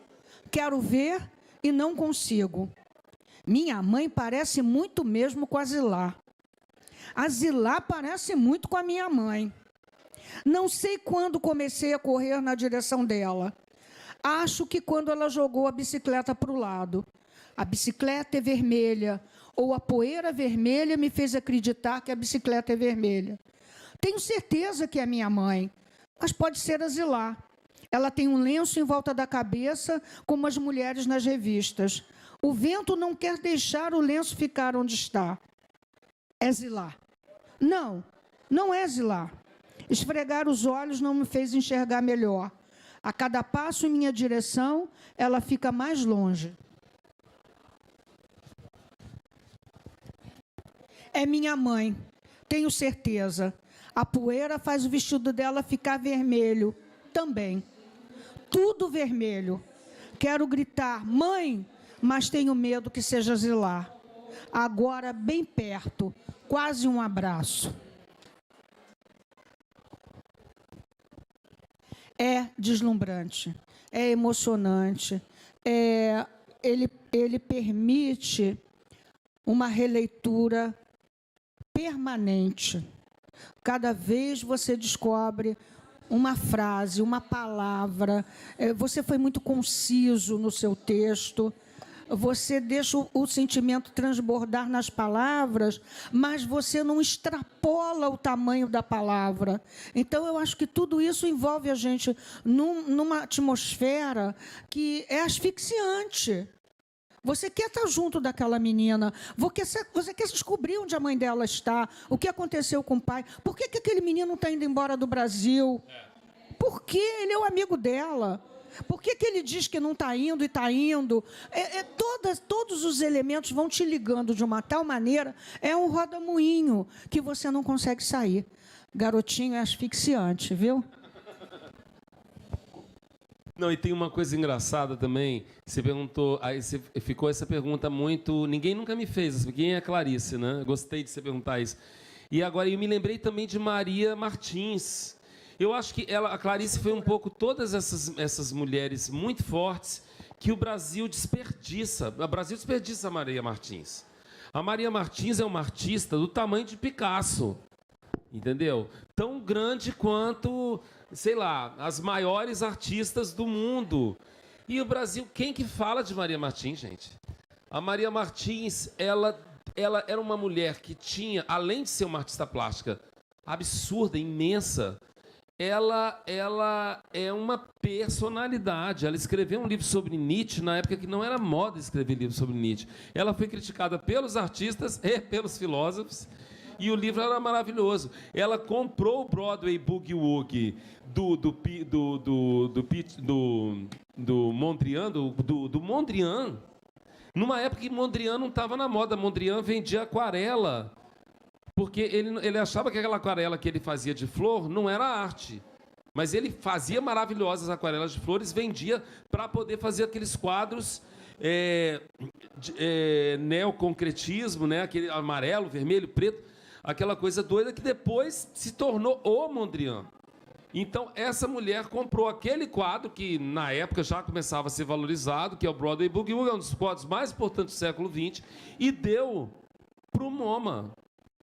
S1: Quero ver e não consigo. Minha mãe parece muito mesmo com a Zilá. A Zilá parece muito com a minha mãe. Não sei quando comecei a correr na direção dela. Acho que quando ela jogou a bicicleta para o lado. A bicicleta é vermelha, ou a poeira vermelha me fez acreditar que a bicicleta é vermelha. Tenho certeza que é minha mãe, mas pode ser a Zilá. Ela tem um lenço em volta da cabeça, como as mulheres nas revistas. O vento não quer deixar o lenço ficar onde está. É Zilá. Não, não é Zilá. Esfregar os olhos não me fez enxergar melhor. A cada passo em minha direção, ela fica mais longe. É minha mãe, tenho certeza. A poeira faz o vestido dela ficar vermelho também. Tudo vermelho. Quero gritar, mãe, mas tenho medo que seja Zilá. Agora, bem perto, quase um abraço. É deslumbrante, é emocionante, ele permite uma releitura permanente. Cada vez você descobre uma frase, uma palavra, você foi muito conciso no seu texto, você deixa o sentimento transbordar nas palavras, mas você não extrapola o tamanho da palavra. Então, eu acho que tudo isso envolve a gente numa atmosfera que é asfixiante. Você quer estar junto daquela menina, você quer descobrir onde a mãe dela está, o que aconteceu com o pai, por que aquele menino está indo embora do Brasil? Por que ele é o amigo dela? Por que ele diz que não está indo e está indo? Todos os elementos vão te ligando de uma tal maneira, é um rodamuinho que você não consegue sair. Garotinho é asfixiante, viu?
S2: Não, e tem uma coisa engraçada também. Você perguntou, aí ficou essa pergunta muito. Ninguém nunca me fez. Quem é a Clarice, né? Gostei de você perguntar isso. E agora eu me lembrei também de Maria Martins. Eu acho que a Clarice foi um pouco todas essas mulheres muito fortes que o Brasil desperdiça. O Brasil desperdiça a Maria Martins. A Maria Martins é uma artista do tamanho de Picasso, entendeu? Tão grande quanto, sei lá, as maiores artistas do mundo. E o Brasil, quem que fala de Maria Martins, gente? A Maria Martins, ela era uma mulher que tinha, além de ser uma artista plástica absurda, imensa, ela é uma personalidade. Ela escreveu um livro sobre Nietzsche na época que não era moda escrever livro sobre Nietzsche. Ela foi criticada pelos artistas e pelos filósofos, e o livro era maravilhoso. Ela comprou o Broadway Boogie Woogie do Mondrian, numa época que Mondrian não estava na moda. Mondrian vendia aquarela, porque ele achava que aquela aquarela que ele fazia de flor não era arte. Mas ele fazia maravilhosas aquarelas de flores, vendia para poder fazer aqueles quadros neoconcretismo, né? Aquele amarelo, vermelho, preto, aquela coisa doida que depois se tornou o Mondrian. Então, essa mulher comprou aquele quadro que, na época, já começava a ser valorizado, que é o Broadway Boogie Woogie, um dos quadros mais importantes do século XX, e deu para o MoMA.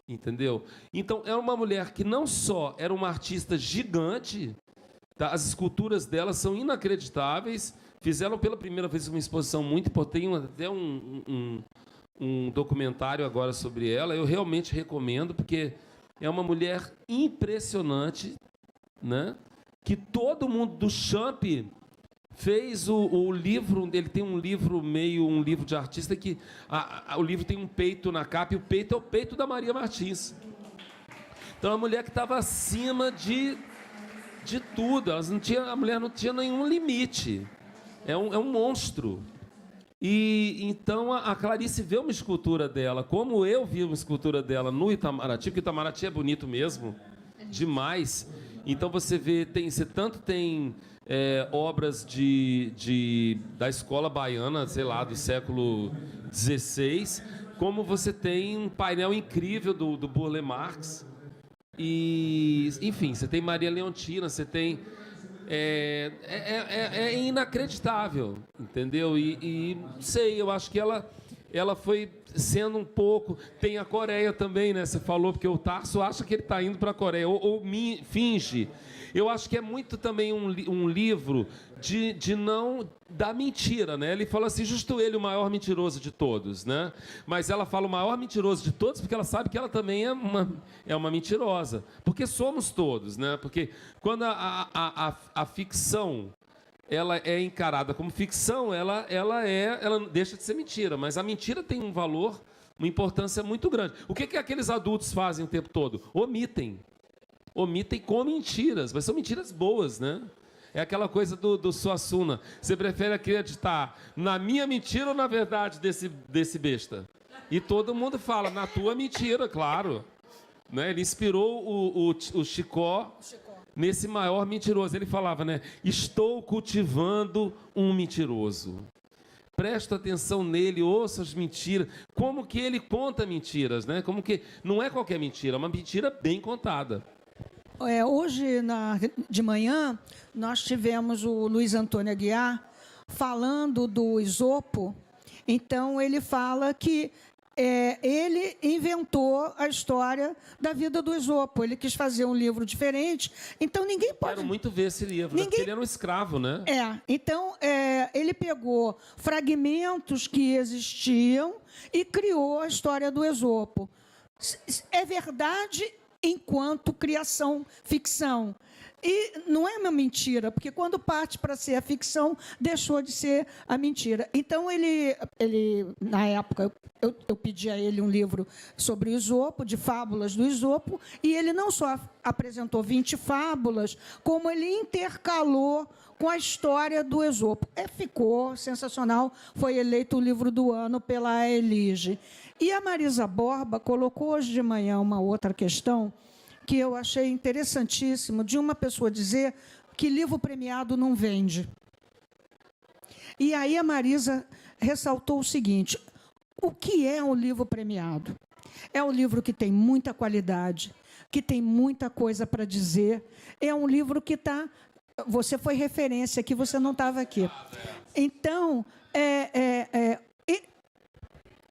S2: Entendeu? Então, é uma mulher que não só era uma artista gigante, tá? As esculturas dela são inacreditáveis. Fizeram pela primeira vez uma exposição muito importante, tem até um documentário agora sobre ela. Eu realmente recomendo, porque é uma mulher impressionante, né? Que todo mundo do Champ fez o livro. Ele tem um livro um livro de artista que o livro tem um peito na capa, e o peito é o peito da Maria Martins. Então, é uma mulher que estava acima de tudo. A mulher não tinha nenhum limite. É um monstro. E então a Clarice vê uma escultura dela, como eu vi uma escultura dela no Itamaraty, porque o Itamaraty é bonito mesmo, demais. Então você vê, você tanto tem obras da escola baiana, sei lá, do século XVI, como você tem um painel incrível do Burle Marx. E, enfim, você tem Maria Leontina, você tem... É inacreditável, entendeu? E sei, eu acho que ela foi sendo um pouco... Tem a Coreia também, né? Você falou, porque o Tarso acha que ele está indo para a Coreia, ou finge. Eu acho que é muito também um livro da mentira, né? Ele fala assim, justo ele, o maior mentiroso de todos, né? Mas ela fala o maior mentiroso de todos porque ela sabe que ela também é uma mentirosa. Porque somos todos, né? Porque quando a ficção ela é encarada como ficção, ela deixa de ser mentira. Mas a mentira tem um valor, uma importância muito grande. O que aqueles adultos fazem o tempo todo? Omitem com mentiras, mas são mentiras boas, né? É aquela coisa do Suassuna. Você prefere acreditar na minha mentira ou na verdade desse besta? E todo mundo fala, na tua mentira, claro. Né? Ele inspirou o Chicó nesse maior mentiroso. Ele falava, né? Estou cultivando um mentiroso. Presta atenção nele, ouça as mentiras. Como que ele conta mentiras, né? Como que não é qualquer mentira, é uma mentira bem contada.
S1: Hoje, de manhã, nós tivemos o Luiz Antônio Aguiar falando do Esopo. Então, ele fala que ele inventou a história da vida do Esopo. Ele quis fazer um livro diferente. Então, ninguém pode...
S2: Quero muito ver esse livro, porque ele era um escravo, né?
S1: Então, ele pegou fragmentos que existiam e criou a história do Esopo. É verdade enquanto criação, ficção. E não é uma mentira, porque quando parte para ser a ficção, deixou de ser a mentira. Então, ele na época, eu pedi a ele um livro sobre o Esopo, de fábulas do Esopo, e ele não só apresentou 20 fábulas, como ele intercalou com a história do Esopo. Ficou sensacional, foi eleito o livro do ano pela Elige. E a Marisa Borba colocou hoje de manhã uma outra questão que eu achei interessantíssimo, de uma pessoa dizer que livro premiado não vende. E aí a Marisa ressaltou o seguinte: o que é um livro premiado? É um livro que tem muita qualidade, que tem muita coisa para dizer. É um livro que está... Você foi referência aqui, você não estava aqui. Então,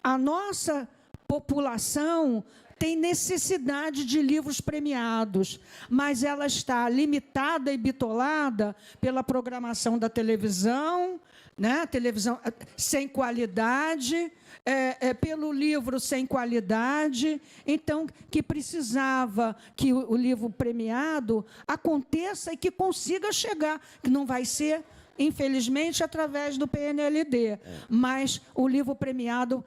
S1: a nossa população tem necessidade de livros premiados, mas ela está limitada e bitolada pela programação da televisão, né? Televisão sem qualidade, pelo livro sem qualidade. Então, que precisava que o livro premiado aconteça e que consiga chegar, que não vai ser, infelizmente, através do PNLD, mas o livro premiado,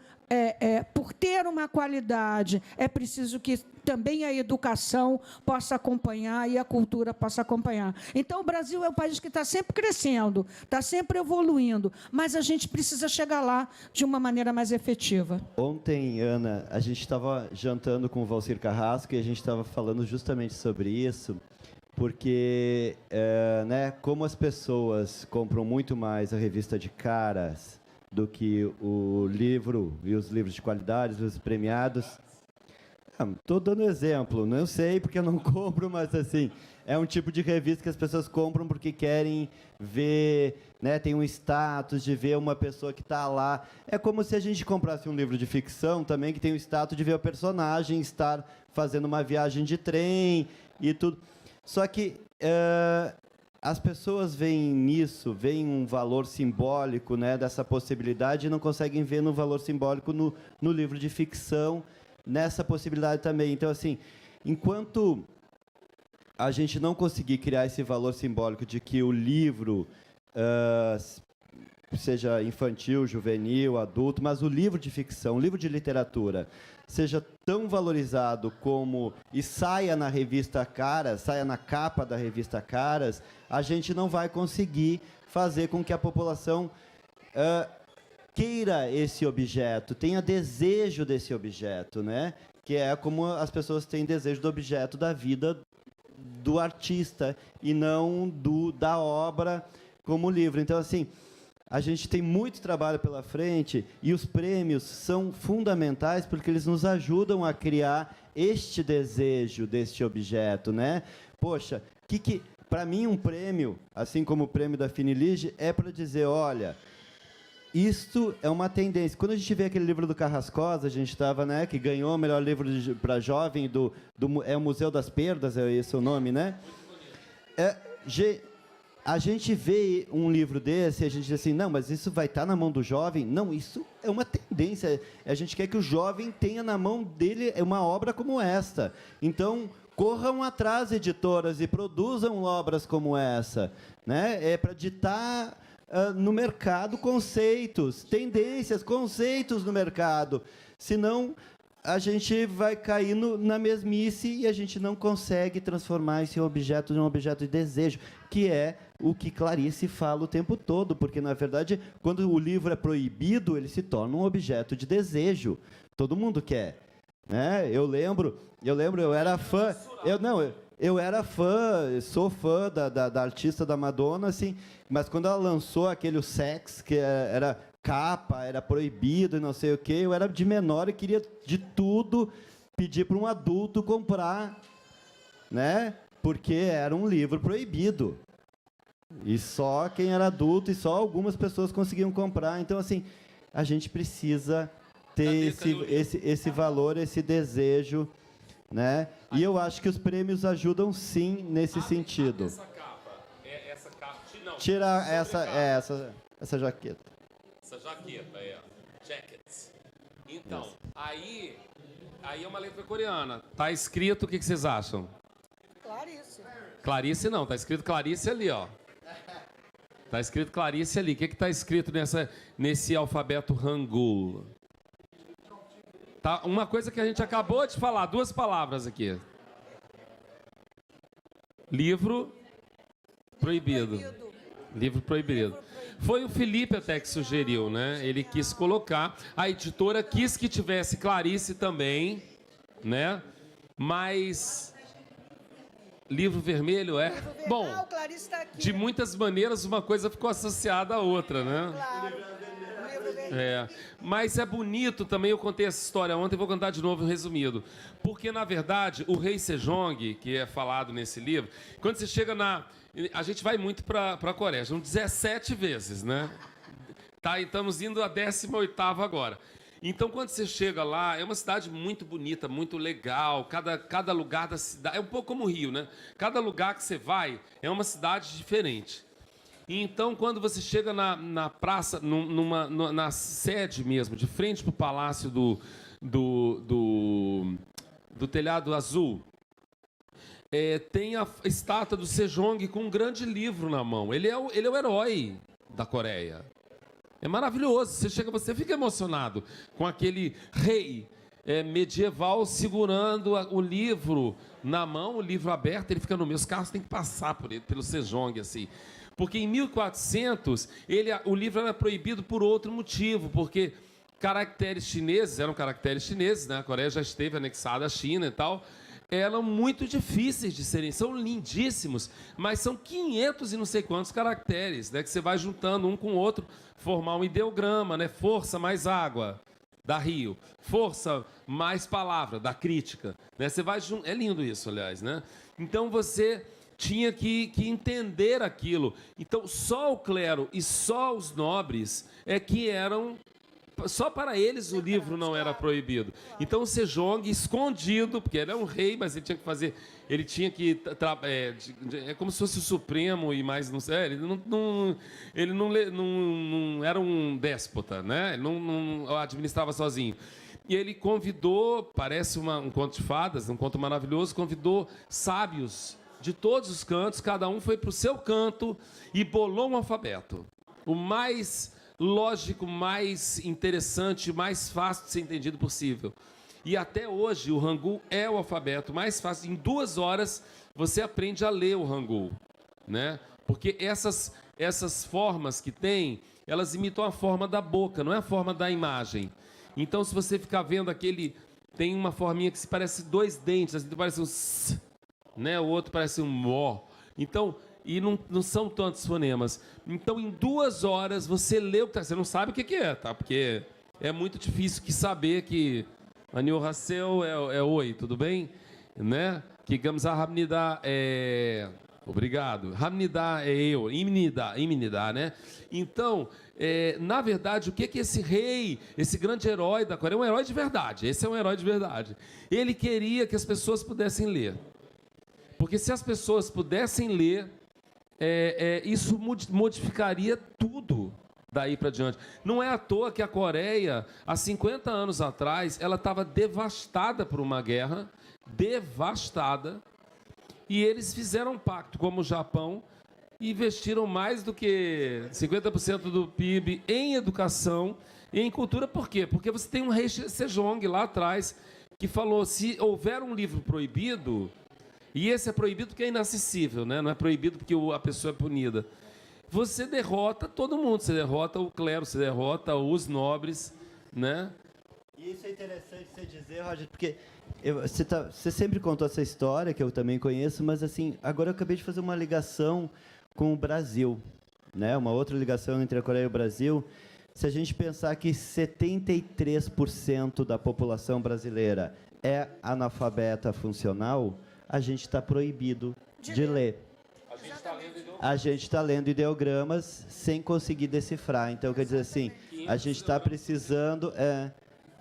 S1: por ter uma qualidade, é preciso que também a educação possa acompanhar e a cultura possa acompanhar. Então, o Brasil é um país que está sempre crescendo, está sempre evoluindo, mas a gente precisa chegar lá de uma maneira mais efetiva.
S3: Ontem, Ana, a gente estava jantando com o Valcir Carrasco e a gente estava falando justamente sobre isso, porque, né, como as pessoas compram muito mais a revista de caras do que o livro e os livros de qualidade, os premiados. Estou dando exemplo, não sei porque eu não compro, mas assim, é um tipo de revista que as pessoas compram porque querem ver, né, tem um status de ver uma pessoa que está lá. É como se a gente comprasse um livro de ficção também que tem o status de ver o personagem estar fazendo uma viagem de trem e tudo. Só que as pessoas veem nisso, veem um valor simbólico, né, dessa possibilidade e não conseguem ver no valor simbólico no livro de ficção, nessa possibilidade também. Então, assim, enquanto a gente não conseguir criar esse valor simbólico de que o livro, seja infantil, juvenil, adulto, mas o livro de ficção, o livro de literatura, seja tão valorizado como e saia na revista Caras, saia na capa da revista Caras, a gente não vai conseguir fazer com que a população queira esse objeto, tenha desejo desse objeto, né? Que é como as pessoas têm desejo do objeto da vida do artista e não da obra como livro. Então, assim, a gente tem muito trabalho pela frente e os prêmios são fundamentais porque eles nos ajudam a criar este desejo deste objeto, né? Poxa, para mim um prêmio, assim como o prêmio da Finilige, é para dizer, olha, isto é uma tendência. Quando a gente vê aquele livro do Carrascosa, a gente estava, né, que ganhou o melhor livro para jovem é o Museu das Perdas, é esse o nome, né? A gente vê um livro desse e a gente diz assim, não, mas isso vai estar na mão do jovem? Não, isso é uma tendência. A gente quer que o jovem tenha na mão dele uma obra como esta. Então, corram atrás, editoras, e produzam obras como essa, né? É para ditar no mercado conceitos, tendências, conceitos no mercado. Senão, a gente vai cair na mesmice e a gente não consegue transformar esse objeto num objeto de desejo, que é o que Clarice fala o tempo todo, porque, na verdade, quando o livro é proibido, ele se torna um objeto de desejo. Todo mundo quer, né? Eu lembro, eu era fã... Eu era fã, sou fã da artista da Madonna, assim, mas quando ela lançou aquele o Sex, que era capa, era proibido e não sei o quê, eu era de menor e queria de tudo pedir para um adulto comprar, né? Porque era um livro proibido. E só quem era adulto e só algumas pessoas conseguiam comprar. Então, assim, a gente precisa ter esse valor, esse desejo, né? E eu acho que os prêmios ajudam, sim, nesse sentido.
S2: Essa capa. Essa capa. Não,
S3: tira essa jaqueta.
S2: Essa jaqueta, jackets. Então, aí é uma letra coreana. Tá escrito, o que vocês acham?
S1: Clarice.
S2: Clarice não, tá escrito Clarice ali, ó. Tá escrito Clarice ali. O que tá escrito nesse alfabeto Hangul? Tá, uma coisa que a gente acabou de falar, 2 palavras aqui. Livro proibido. Livro proibido. Foi o Felipe até que sugeriu, né? Ele quis colocar. A editora quis que tivesse Clarice também, né? Mas livro vermelho é bom.
S1: Ah, o Clarice está aqui.
S2: De muitas maneiras uma coisa ficou associada à outra, né?
S1: Claro. O livro vermelho.
S2: É, mas é bonito também, eu contei essa história ontem, vou contar de novo resumido. Porque, na verdade, o rei Sejong, que é falado nesse livro, quando você chega na... A gente vai muito para a Coreia, são 17 vezes, né? Tá, e estamos indo à 18ª agora. Então, quando você chega lá, é uma cidade muito bonita, muito legal. Cada lugar da cidade... É um pouco como o Rio, né? Cada lugar que você vai é uma cidade diferente. Então, quando você chega na praça, na sede mesmo, de frente para o Palácio do Telhado Azul, tem a estátua do Sejong com um grande livro na mão. Ele é o herói da Coreia. É maravilhoso. Você fica emocionado com aquele rei medieval segurando o livro na mão, o livro aberto, ele fica no meio. Os carros têm que passar por ele, pelo Sejong, assim. Porque em 1400, o livro era proibido por outro motivo, porque caracteres chineses, eram caracteres chineses, né? A Coreia já esteve anexada à China e tal, eram muito difíceis de serem, são lindíssimos, mas são 500 e não sei quantos caracteres, né? Que você vai juntando um com o outro, formar um ideograma, né? Força mais água, dá rio. Força mais palavra, dá crítica. Né? Você vai é lindo isso, aliás, né? Então você tinha que entender aquilo. Então, só o clero e só os nobres é que eram... Só para eles o livro não era proibido. Então, o Sejong, escondido, porque ele é um rei, mas ele tinha que fazer... Ele tinha que... É como se fosse o Supremo e mais... Não sei, ele não era um déspota, né? Ele não administrava sozinho. E ele convidou, parece um conto de fadas, um conto maravilhoso, convidou sábios de todos os cantos, cada um foi para o seu canto e bolou um alfabeto. O mais lógico, mais interessante, mais fácil de ser entendido possível. E até hoje o Hangul é o alfabeto mais fácil. Em 2 horas você aprende a ler o Hangul, né? Porque essas formas que tem, elas imitam a forma da boca, não é a forma da imagem. Então, se você ficar vendo tem uma forminha que se parece 2 dentes, assim, parece um s, né? O outro parece um mo. Então, e não são tantos fonemas. Então, em 2 horas, você lê o que tá. Você não sabe o que é, tá? Porque é muito difícil saber que Anil Hassel é oi, tudo bem? Né? Que Gamza Hamnida é... Obrigado. Hamnida é eu. Imnida, né? Então, na verdade, o que esse rei, esse grande herói da Coreia, é um herói de verdade. Esse é um herói de verdade. Ele queria que as pessoas pudessem ler. Porque se as pessoas pudessem ler, isso modificaria tudo daí para diante. Não é à toa que a Coreia, há 50 anos atrás, ela estava devastada por uma guerra, devastada, e eles fizeram um pacto, como o Japão, e investiram mais do que 50% do PIB em educação e em cultura. Por quê? Porque você tem um rei Sejong lá atrás que falou, se houver um livro proibido... E esse é proibido porque é inacessível, né? Não é proibido porque a pessoa é punida. Você derrota todo mundo, você derrota o clero, você derrota os nobres, né?
S3: E isso é interessante você dizer, Roger, porque você sempre contou essa história, que eu também conheço, mas assim, agora eu acabei de fazer uma ligação com o Brasil, né? Uma outra ligação entre a Coreia e o Brasil. Se a gente pensar que 73% da população brasileira é analfabeta funcional, a gente está proibido de ler. A gente está lendo ideogramas sem conseguir decifrar. Então, quer dizer assim, a gente está precisando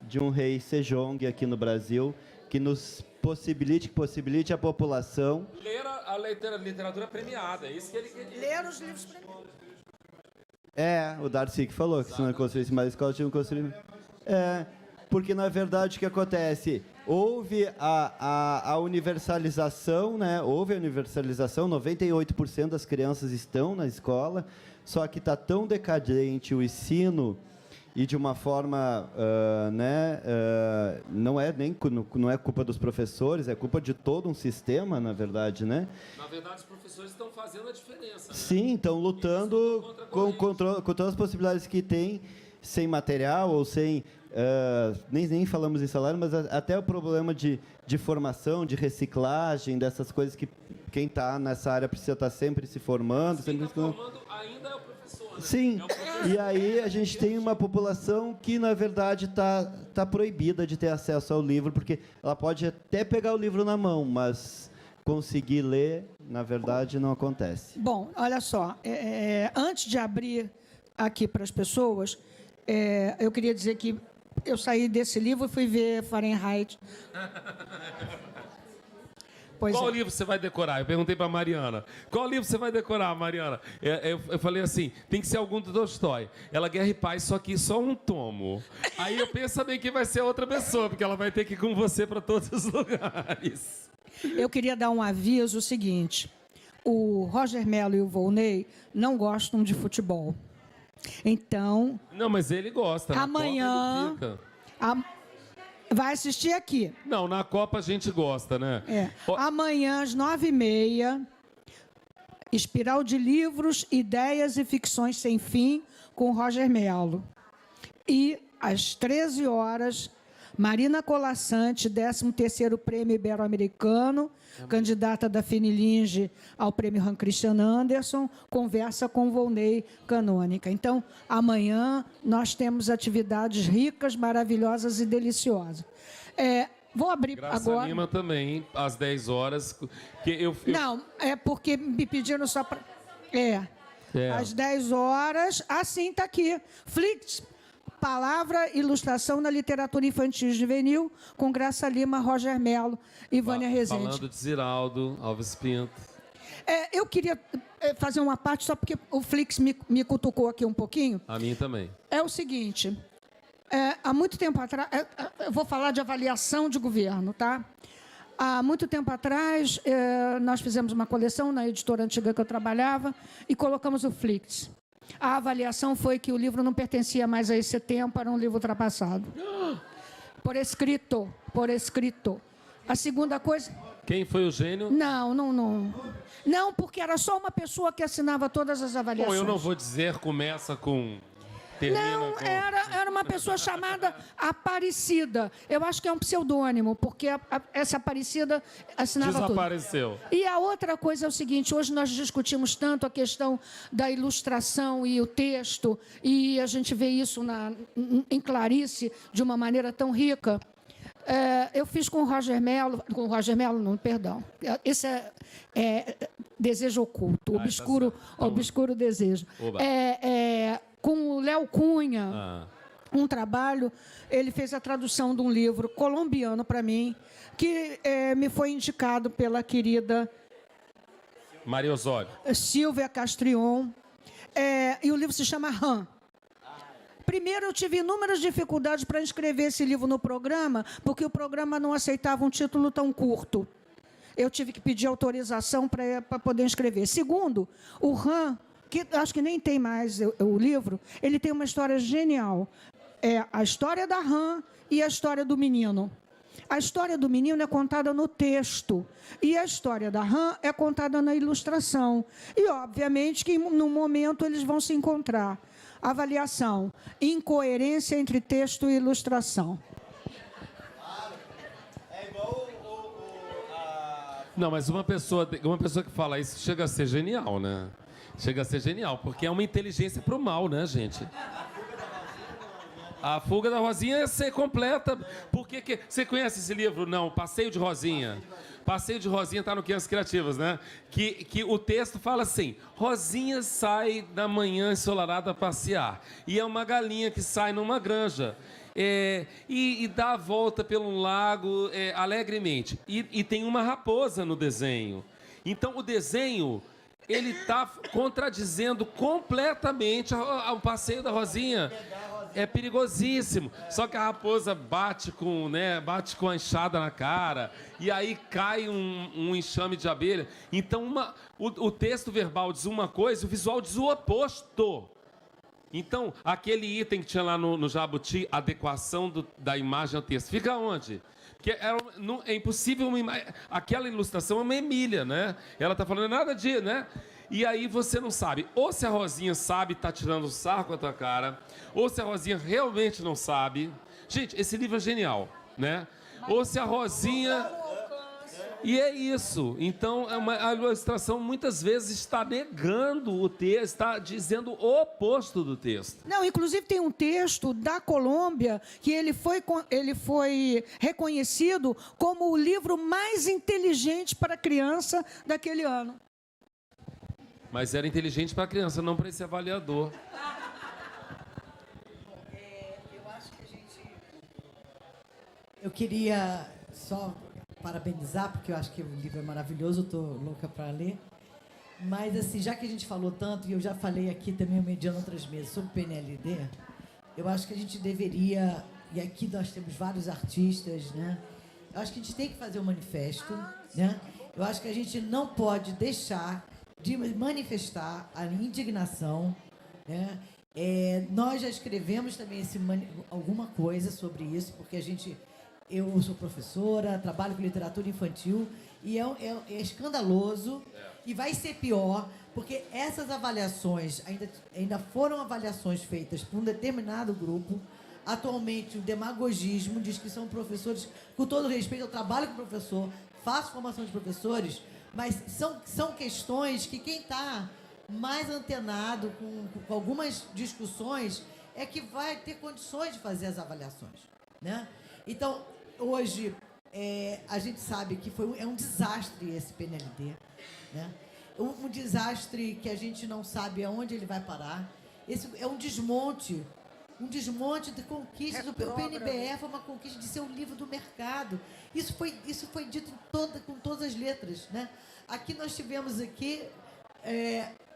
S3: de um rei Sejong aqui no Brasil que nos possibilite a população...
S2: Ler a literatura premiada, é isso que ele queria.
S1: Ler os livros premiados.
S3: O Darcy que falou que se não construísse mais escolas, tinha um construído... Porque, na verdade, o que acontece... Houve a universalização, né? Houve a universalização, 98% das crianças estão na escola, só que está tão decadente o ensino e de uma forma, não é culpa dos professores, é culpa de todo um sistema, na verdade, né?
S2: Na verdade, os professores estão fazendo a diferença. Né?
S3: Sim, estão lutando com todas as possibilidades que tem, sem material ou sem... nem falamos em salário, mas até o problema de formação, de reciclagem, dessas coisas que quem está nessa área precisa estar sempre se formando.
S2: Quem está formando ainda é o professor, né?
S3: Sim,
S2: é o professor.
S3: e aí a gente tem uma população que, na verdade, tá proibida de ter acesso ao livro, porque ela pode até pegar o livro na mão, mas conseguir ler, na verdade, não acontece.
S1: Bom, olha só, antes de abrir aqui para as pessoas, eu queria dizer que eu saí desse livro e fui ver Fahrenheit.
S2: Qual livro você vai decorar? Eu perguntei para a Mariana. Qual livro você vai decorar, Mariana? Eu falei assim, tem que ser algum do Tolstói. Ela, Guerra e Paz, só que só um tomo. Aí eu penso também que vai ser outra pessoa, porque ela vai ter que ir com você para todos os lugares.
S1: Eu queria dar um aviso o seguinte. O Roger Mello e o Volney não gostam de futebol. Então...
S2: Não, mas ele gosta.
S1: Amanhã...
S2: Na Copa ele fica.
S1: Vai assistir aqui.
S2: Não, na Copa a gente gosta, né?
S1: Amanhã, às 9h30, Espiral de Livros, Ideias e Ficções Sem Fim, com Roger Mello. E, às 13 horas, Marina Colassante, 13º Prêmio Ibero-Americano, candidata da Finilinge ao Prêmio Hans Christian Andersen, conversa com Volney Canônica. Então, amanhã nós temos atividades ricas, maravilhosas e deliciosas. Vou abrir
S2: Graça
S1: agora...
S2: Lima também, hein? Às 10 horas.
S1: Não, é porque me pediram só para... Às 10 horas, assim está aqui. Flix... Palavra, ilustração na literatura infantil e juvenil, com Graça Lima, Roger Mello e Vânia Rezende.
S2: Falando de Ziraldo, Alves Pinto.
S1: Eu queria fazer uma parte, só porque o Flix me cutucou aqui um pouquinho.
S2: A mim também.
S1: É o seguinte, há muito tempo atrás, eu vou falar de avaliação de governo, tá? Há muito tempo atrás, nós fizemos uma coleção na editora antiga que eu trabalhava e colocamos o Flix. A avaliação foi que o livro não pertencia mais a esse tempo, era um livro ultrapassado. Por escrito. A segunda coisa...
S2: Quem foi o gênio?
S1: Não, porque era só uma pessoa que assinava todas as avaliações.
S2: Bom, eu não vou dizer, começa com...
S1: Não, era uma pessoa chamada Aparecida. Eu acho que é um pseudônimo, porque essa Aparecida assinava tudo.
S2: Desapareceu.
S1: E a outra coisa é o seguinte, hoje nós discutimos tanto a questão da ilustração e o texto, e a gente vê isso em Clarice de uma maneira tão rica. Eu fiz com o Roger Mello, perdão. Esse é Desejo Oculto, obscuro desejo. Com o Léo Cunha, um trabalho, ele fez a tradução de um livro colombiano para mim, que me foi indicado pela querida
S2: Maria Osório.
S1: Silvia Castrion, e o livro se chama Han. Primeiro, eu tive inúmeras dificuldades para inscrever esse livro no programa, porque o programa não aceitava um título tão curto. Eu tive que pedir autorização para poder inscrever. Segundo, o Han, que acho que nem tem mais o livro, ele tem uma história genial. É a história da Han e a história do menino. A história do menino é contada no texto e a história da Han é contada na ilustração. E, obviamente, que no momento eles vão se encontrar. Avaliação: incoerência entre texto e ilustração.
S2: Não, mas uma pessoa que fala isso chega a ser genial, né? Chega a ser genial, porque é uma inteligência pro mal, né, gente? A Fuga da Rosinha ia ser completa. Porque você conhece esse livro? Não, Passeio de Rosinha. Passeio de Rosinha está no Crianças Criativas, né? Que o texto fala assim: Rosinha sai da manhã ensolarada a passear. E é uma galinha que sai numa granja. E dá a volta pelo lago alegremente. E tem uma raposa no desenho. Então, o desenho... ele está contradizendo completamente o passeio da Rosinha. É perigosíssimo. Só que a raposa bate com a enxada na cara, e aí cai um enxame de abelha. Então, o texto verbal diz uma coisa, o visual diz o oposto. Então, aquele item que tinha lá no Jabuti, adequação da imagem ao texto, fica onde? Porque é impossível aquela ilustração é uma Emília, né? Ela está falando nada de, né? E aí você não sabe, ou se a Rosinha sabe, tá tirando o sarro com a tua cara, ou se a Rosinha realmente não sabe. Gente, esse livro é genial, né? Ou se a Rosinha... E é isso. Então, a ilustração muitas vezes está negando o texto, está dizendo o oposto do texto.
S1: Não, inclusive tem um texto da Colômbia que ele foi reconhecido como o livro mais inteligente para criança daquele ano.
S2: Mas era inteligente para a criança, não para esse avaliador.
S6: Eu queria só parabenizar, porque eu acho que o livro é maravilhoso, estou louca para ler. Mas, assim, já que a gente falou tanto, e eu já falei aqui também, mediando outras mesas, sobre PNLD, eu acho que a gente deveria, e aqui nós temos vários artistas, né? Eu acho que a gente tem que fazer um manifesto, né? Eu acho que a gente não pode deixar de manifestar a indignação, né? Nós já escrevemos também alguma coisa sobre isso, porque eu sou professora, trabalho com literatura infantil, e é escandaloso, e vai ser pior, porque essas avaliações ainda foram avaliações feitas por um determinado grupo. Atualmente, o demagogismo diz que são professores, com todo respeito, eu trabalho com professor, faço formação de professores, mas são questões que quem está mais antenado com algumas discussões é que vai ter condições de fazer as avaliações, né? Então, hoje, a gente sabe que é um desastre esse PNLD, né? Um desastre que a gente não sabe aonde ele vai parar. Esse é um desmonte de conquistas. O PNBE foi uma conquista de ser um livro do mercado. Isso foi dito com todas as letras, né? Aqui nós tivemos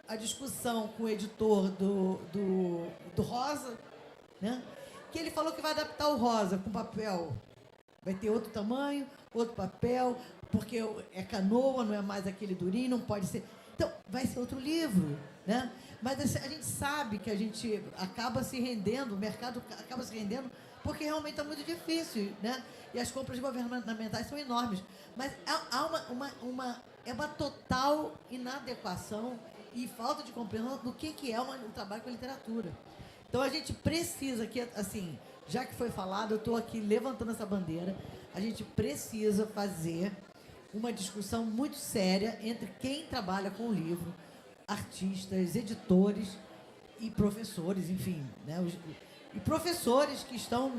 S6: a discussão com o editor do Rosa, né? Que ele falou que vai adaptar o Rosa com papel. Vai ter outro tamanho, outro papel, porque é canoa, não é mais aquele durinho, não pode ser... Então, vai ser outro livro, né? Mas a gente sabe que a gente acaba se rendendo, o mercado acaba se rendendo, porque realmente está muito difícil, né? E as compras governamentais são enormes. Mas há uma total inadequação e falta de compreensão do que é o trabalho com a literatura. Então, a gente precisa, assim, já que foi falado, eu estou aqui levantando essa bandeira, a gente precisa fazer uma discussão muito séria entre quem trabalha com o livro, artistas, editores e professores, enfim, né? E professores que estão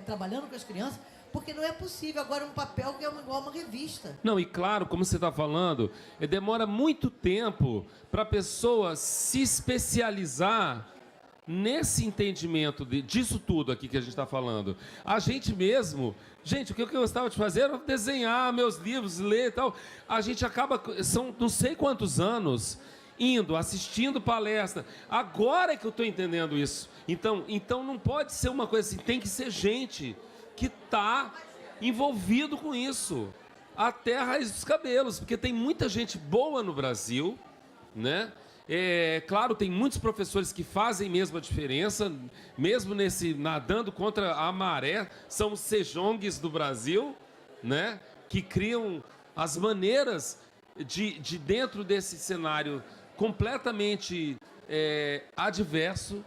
S6: trabalhando com as crianças, porque não é possível agora um papel que é igual uma revista.
S2: Não, e claro, como você está falando, demora muito tempo para a pessoa se especializar nesse entendimento disso tudo aqui que a gente está falando. A gente mesmo... Gente, o que eu gostava de fazer era desenhar meus livros, ler e tal. A gente acaba... São não sei quantos anos indo, assistindo palestra. Agora é que eu estou entendendo isso. Então não pode ser uma coisa assim. Tem que ser gente que está envolvido com isso. Até a raiz dos cabelos. Porque tem muita gente boa no Brasil, né? Claro, tem muitos professores que fazem mesmo a diferença, mesmo nadando contra a maré, são os sejongues do Brasil, né? Que criam as maneiras de dentro desse cenário completamente adverso,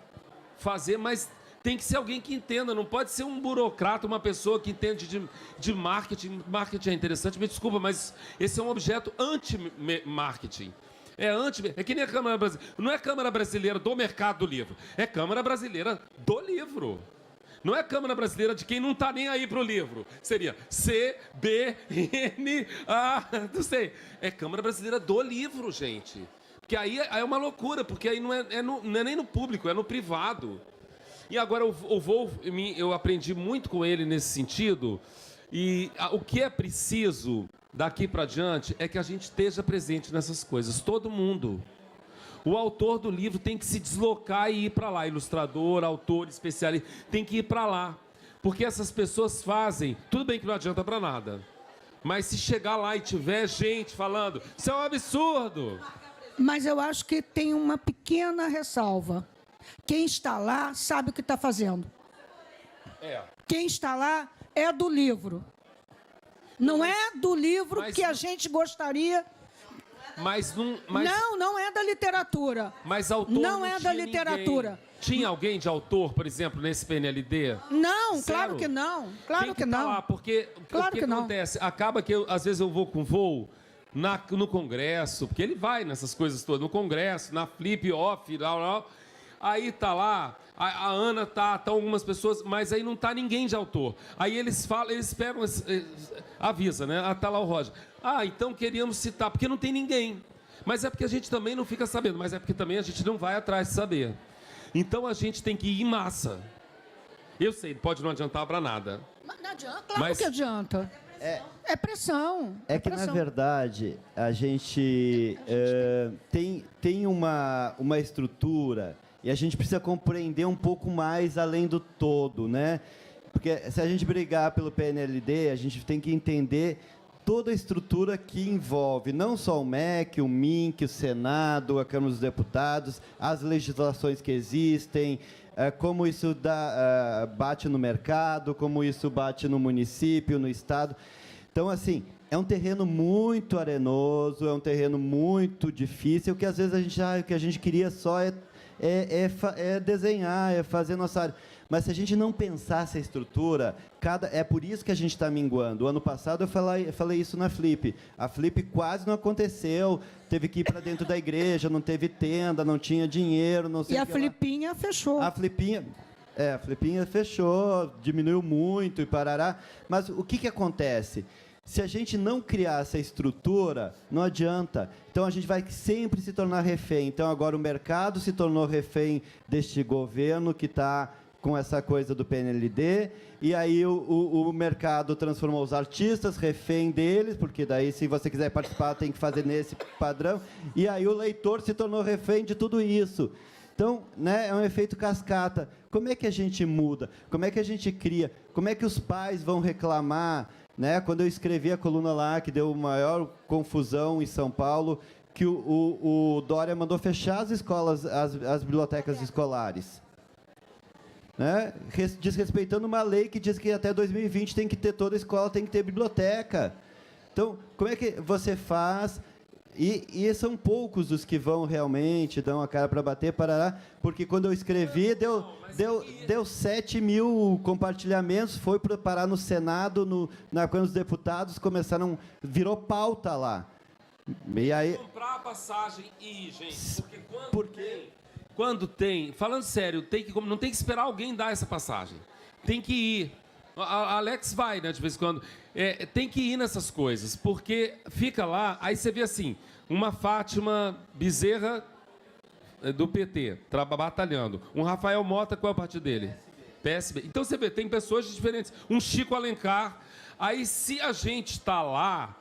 S2: fazer, mas tem que ser alguém que entenda, não pode ser um burocrata, uma pessoa que entende de marketing. Marketing é interessante, me desculpa, mas esse é um objeto anti-marketing. É que nem a Câmara Brasileira. Não é a Câmara Brasileira do mercado do livro. É Câmara Brasileira do livro. Não é Câmara Brasileira de quem não está nem aí para o livro. Seria CBNA, não sei. É Câmara Brasileira do livro, gente. Porque aí é uma loucura, porque aí não é nem no público, é no privado. E agora eu aprendi muito com ele nesse sentido. E o que é preciso daqui para diante é que a gente esteja presente nessas coisas, todo mundo. O autor do livro tem que se deslocar e ir para lá, ilustrador, autor, especialista, tem que ir para lá, porque essas pessoas fazem, tudo bem que não adianta para nada, mas se chegar lá e tiver gente falando, isso é um absurdo.
S1: Mas eu acho que tem uma pequena ressalva. Quem está lá sabe o que está fazendo. Quem está lá é do livro. Não é do livro que a gente gostaria.
S2: Mas não...
S1: Não é da literatura.
S2: Mas autor
S1: não é da literatura.
S2: Ninguém. Tinha alguém de autor, por exemplo, nesse PNLD?
S1: Não,
S2: Zero.
S1: claro que não. Claro que
S2: tá
S1: não.
S2: Lá, porque
S1: claro
S2: o que
S1: que
S2: acontece? Acaba que às vezes eu vou com voo no Congresso, porque ele vai nessas coisas todas, no Congresso, na Flip Off, lá. Aí tá lá, a Ana tá algumas pessoas, mas aí não tá ninguém de autor. Aí eles falam, eles pegam, avisa, né? Tá lá o Roger. Então queríamos citar, porque não tem ninguém. Mas é porque a gente também não fica sabendo, mas é porque também a gente não vai atrás de saber. Então a gente tem que ir em massa. Eu sei, pode não adiantar para nada.
S1: Mas não adianta, claro que adianta. É pressão.
S3: É que,
S1: pressão.
S3: na verdade, a gente tem uma estrutura e a gente precisa compreender um pouco mais além do todo, né? Porque se a gente brigar pelo PNLD, a gente tem que entender toda a estrutura que envolve não só o MEC, o MINC, o Senado, a Câmara dos Deputados, as legislações que existem, como isso bate no mercado, como isso bate no município, no estado. Então, assim, é um terreno muito arenoso, é um terreno muito difícil, que às vezes o que a gente queria só é desenhar, é fazer nossa área. Mas se a gente não pensar essa estrutura, é por isso que a gente está minguando. O ano passado eu falei isso na Flip. A Flip quase não aconteceu, teve que ir para dentro da igreja, não teve tenda, não tinha dinheiro, não sei o que.
S1: E a Flipinha fechou.
S3: A Flipinha fechou, diminuiu muito e parará. Mas o que acontece? Se a gente não criar essa estrutura, não adianta. Então, a gente vai sempre se tornar refém. Então, agora o mercado se tornou refém deste governo que está com essa coisa do PNLD, e aí o mercado transformou os artistas refém deles, porque daí, se você quiser participar, tem que fazer nesse padrão, e aí o leitor se tornou refém de tudo isso. Então, né, é um efeito cascata. Como é que a gente muda? Como é que a gente cria? Como é que os pais vão reclamar? Né? Quando eu escrevi a coluna lá, que deu maior confusão em São Paulo, que o Dória mandou fechar as escolas, as bibliotecas escolares. Né? Desrespeitando uma lei que diz que até 2020 tem que ter, toda escola tem que ter biblioteca. Então, como é que você faz? E são poucos os que vão realmente, dão a cara para bater, parará, porque quando eu escrevi, deu 7 mil compartilhamentos, foi para parar no Senado, quando os deputados virou pauta lá. E aí...
S2: Comprar a passagem e ir, gente, porque quando tem, falando sério, não tem que esperar alguém dar essa passagem. Tem que ir. A Alex vai, né, de vez em quando. Tem que ir nessas coisas, porque fica lá, aí você vê assim, uma Fátima Bezerra do PT, batalhando. Um Rafael Mota, qual é o partido dele? PSB. Então você vê, tem pessoas diferentes. Um Chico Alencar. Aí se a gente está lá,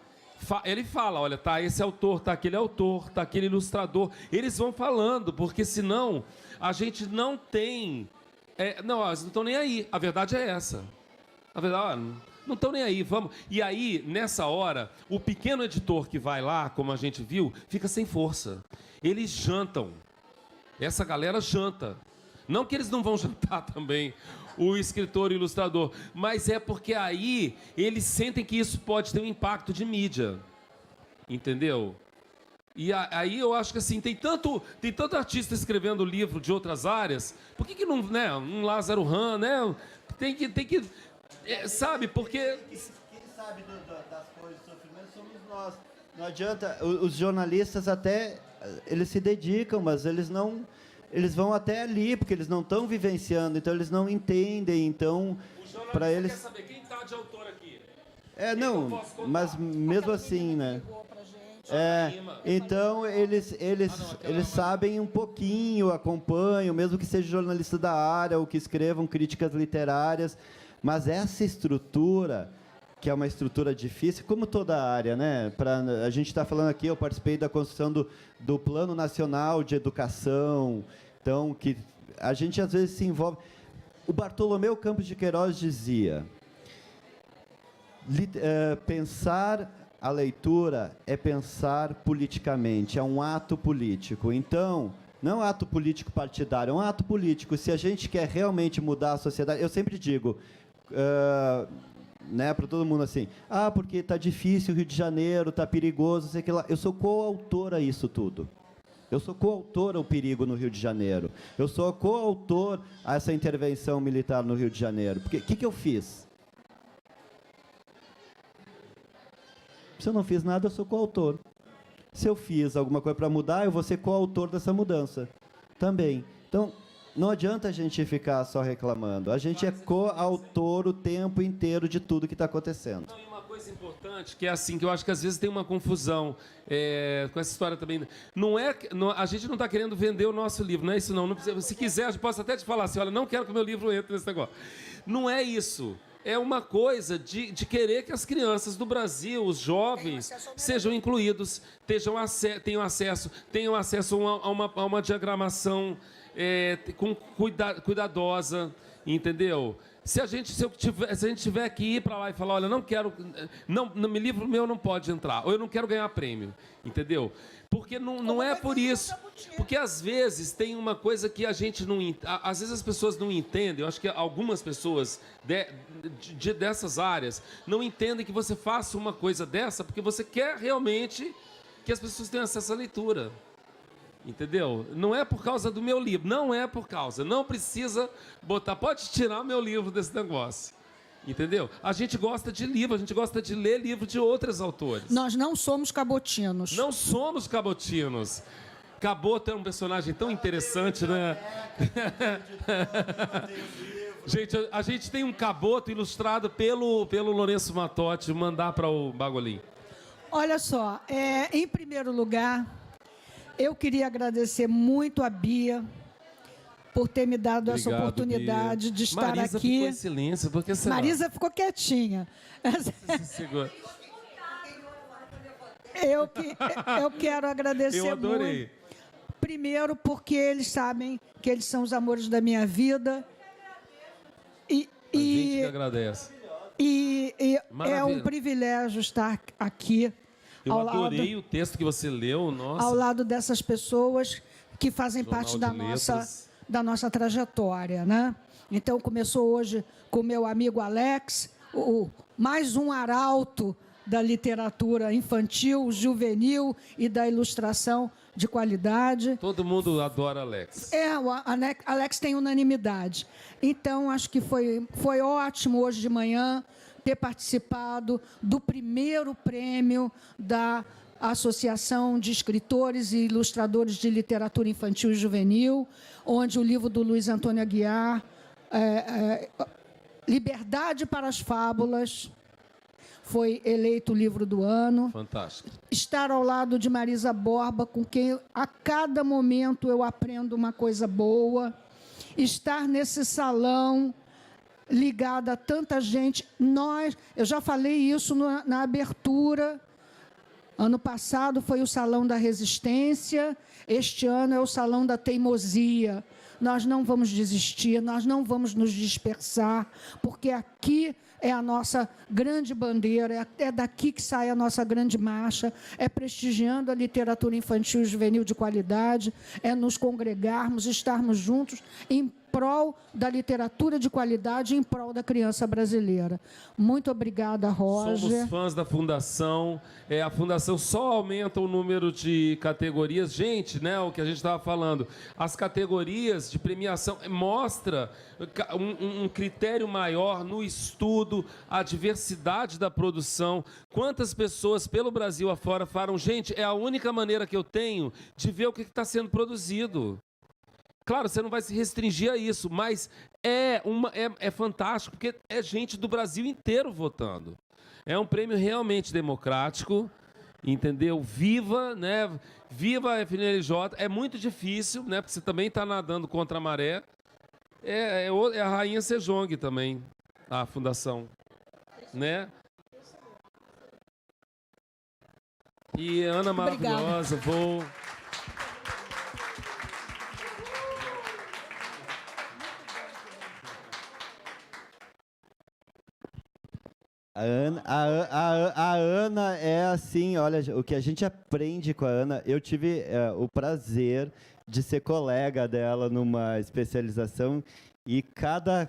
S2: ele fala, olha, tá esse autor, tá aquele ilustrador. Eles vão falando, porque senão a gente não tem... eles não estão nem aí. A verdade é essa. A verdade, não estão nem aí, vamos. E aí, nessa hora, o pequeno editor que vai lá, como a gente viu, fica sem força. Eles jantam. Essa galera janta. Não que eles não vão jantar também, o escritor e o ilustrador, mas é porque aí eles sentem que isso pode ter um impacto de mídia. Entendeu? E aí eu acho que assim, tem tanto artista escrevendo livro de outras áreas, por que não, né, um Lázaro Ramos, né? Tem que sabe, porque... Quem
S3: sabe das coisas do sofrimento somos nós. Não adianta, os jornalistas até, eles se dedicam, mas eles vão até ali, porque eles não estão vivenciando, então eles não entendem, então, para eles...
S2: quer saber quem está de autor aqui?
S3: Não, mas mesmo assim, né? Então, eles sabem um pouquinho, acompanham, mesmo que seja jornalista da área, ou que escrevam críticas literárias, mas essa estrutura, que é uma estrutura difícil, como toda a área, né? A gente está falando aqui, eu participei da construção do Plano Nacional de Educação, então, que a gente às vezes se envolve... O Bartolomeu Campos de Queiroz dizia, pensar a leitura é pensar politicamente, é um ato político. Então, Não é um ato político partidário, é um ato político. Se a gente quer realmente mudar a sociedade, eu sempre digo, né, para todo mundo assim, porque está difícil o Rio de Janeiro, está perigoso, sei que lá. Eu sou coautor a isso tudo. Eu sou coautor ao perigo no Rio de Janeiro. Eu sou coautor a essa intervenção militar no Rio de Janeiro. Porque o que eu fiz? Se eu não fiz nada, eu sou coautor. Se eu fiz alguma coisa para mudar, eu vou ser coautor dessa mudança também. Então, não adianta a gente ficar só reclamando. A gente é coautor o tempo inteiro de tudo que está acontecendo.
S2: Não, e uma coisa importante, que é assim, que eu acho que às vezes tem uma confusão com essa história também. A gente não está querendo vender o nosso livro, não é isso não. Não precisa, se quiser, eu posso até te falar assim, olha, não quero que o meu livro entre nesse negócio. Não é isso. É uma coisa de querer que as crianças do Brasil, os jovens, sejam incluídos, tenham acesso a uma diagramação cuidadosa, entendeu? Se a gente tiver que ir para lá e falar, olha, não quero, no livro meu não pode entrar, ou eu não quero ganhar prêmio, entendeu? Porque não é por isso. Porque às vezes tem uma coisa que a gente não... Às vezes as pessoas não entendem, eu acho que algumas pessoas dessas áreas não entendem que você faça uma coisa dessa porque você quer realmente que as pessoas tenham acesso à leitura. Entendeu? Não é por causa do meu livro, não é por causa, não precisa botar, pode tirar meu livro desse negócio, entendeu? A gente gosta de livro, a gente gosta de ler livro de outros autores.
S1: Nós não somos cabotinos.
S2: Não somos cabotinos. Caboto é um personagem tão interessante, né? Gente, a gente tem um caboto ilustrado pelo Lourenço Mattotti, mandar para o Bagolin.
S1: Olha só, em primeiro lugar, eu queria agradecer muito a Bia por ter me dado essa oportunidade de estar
S2: Marisa
S1: aqui.
S2: Ficou em silêncio, porque será?
S1: Marisa ficou quietinha. Eu quero agradecer
S2: Eu adorei.
S1: muito. Primeiro, porque eles sabem que eles são os amores da minha vida.
S2: A gente que agradece.
S1: É um privilégio estar aqui.
S2: Eu adorei o texto que você leu, nossa.
S1: Ao lado dessas pessoas que fazem
S2: Jornal
S1: parte
S2: de
S1: da nossa trajetória, né? Então, começou hoje com o meu amigo Alex, mais um arauto da literatura infantil, juvenil e da ilustração de qualidade.
S2: Todo mundo adora Alex.
S1: O Alex tem unanimidade. Então, acho que foi ótimo hoje de manhã ter participado do primeiro prêmio da Associação de Escritores e Ilustradores de Literatura Infantil e Juvenil, onde o livro do Luiz Antônio Aguiar, Liberdade para as Fábulas, foi eleito o livro do ano.
S2: Fantástico.
S1: Estar ao lado de Marisa Borba, com quem a cada momento eu aprendo uma coisa boa. Estar nesse salão ligada a tanta gente. Eu já falei isso na abertura. Ano passado foi o Salão da Resistência, este ano é o Salão da Teimosia. Nós não vamos desistir, nós não vamos nos dispersar, porque aqui é a nossa grande bandeira, é daqui que sai a nossa grande marcha, é prestigiando a literatura infantil e juvenil de qualidade, é nos congregarmos, estarmos juntos em prol da literatura de qualidade, em prol da criança brasileira. Muito obrigada, Roger.
S2: Somos fãs da Fundação. A Fundação só aumenta o número de categorias. Gente, né, o que a gente estava falando, as categorias de premiação mostra um critério maior no estudo, a diversidade da produção. Quantas pessoas pelo Brasil afora falam, gente, é a única maneira que eu tenho de ver o que está sendo produzido. Claro, você não vai se restringir a isso, mas é fantástico, porque é gente do Brasil inteiro votando. É um prêmio realmente democrático, entendeu? Viva, né? Viva a FNLJ. É muito difícil, né? Porque você também está nadando contra a maré. É a Rainha Sejong também, a fundação, né? E Ana maravilhosa, vou...
S3: A Ana é assim, olha, o que a gente aprende com a Ana, eu tive o prazer de ser colega dela numa especialização, e cada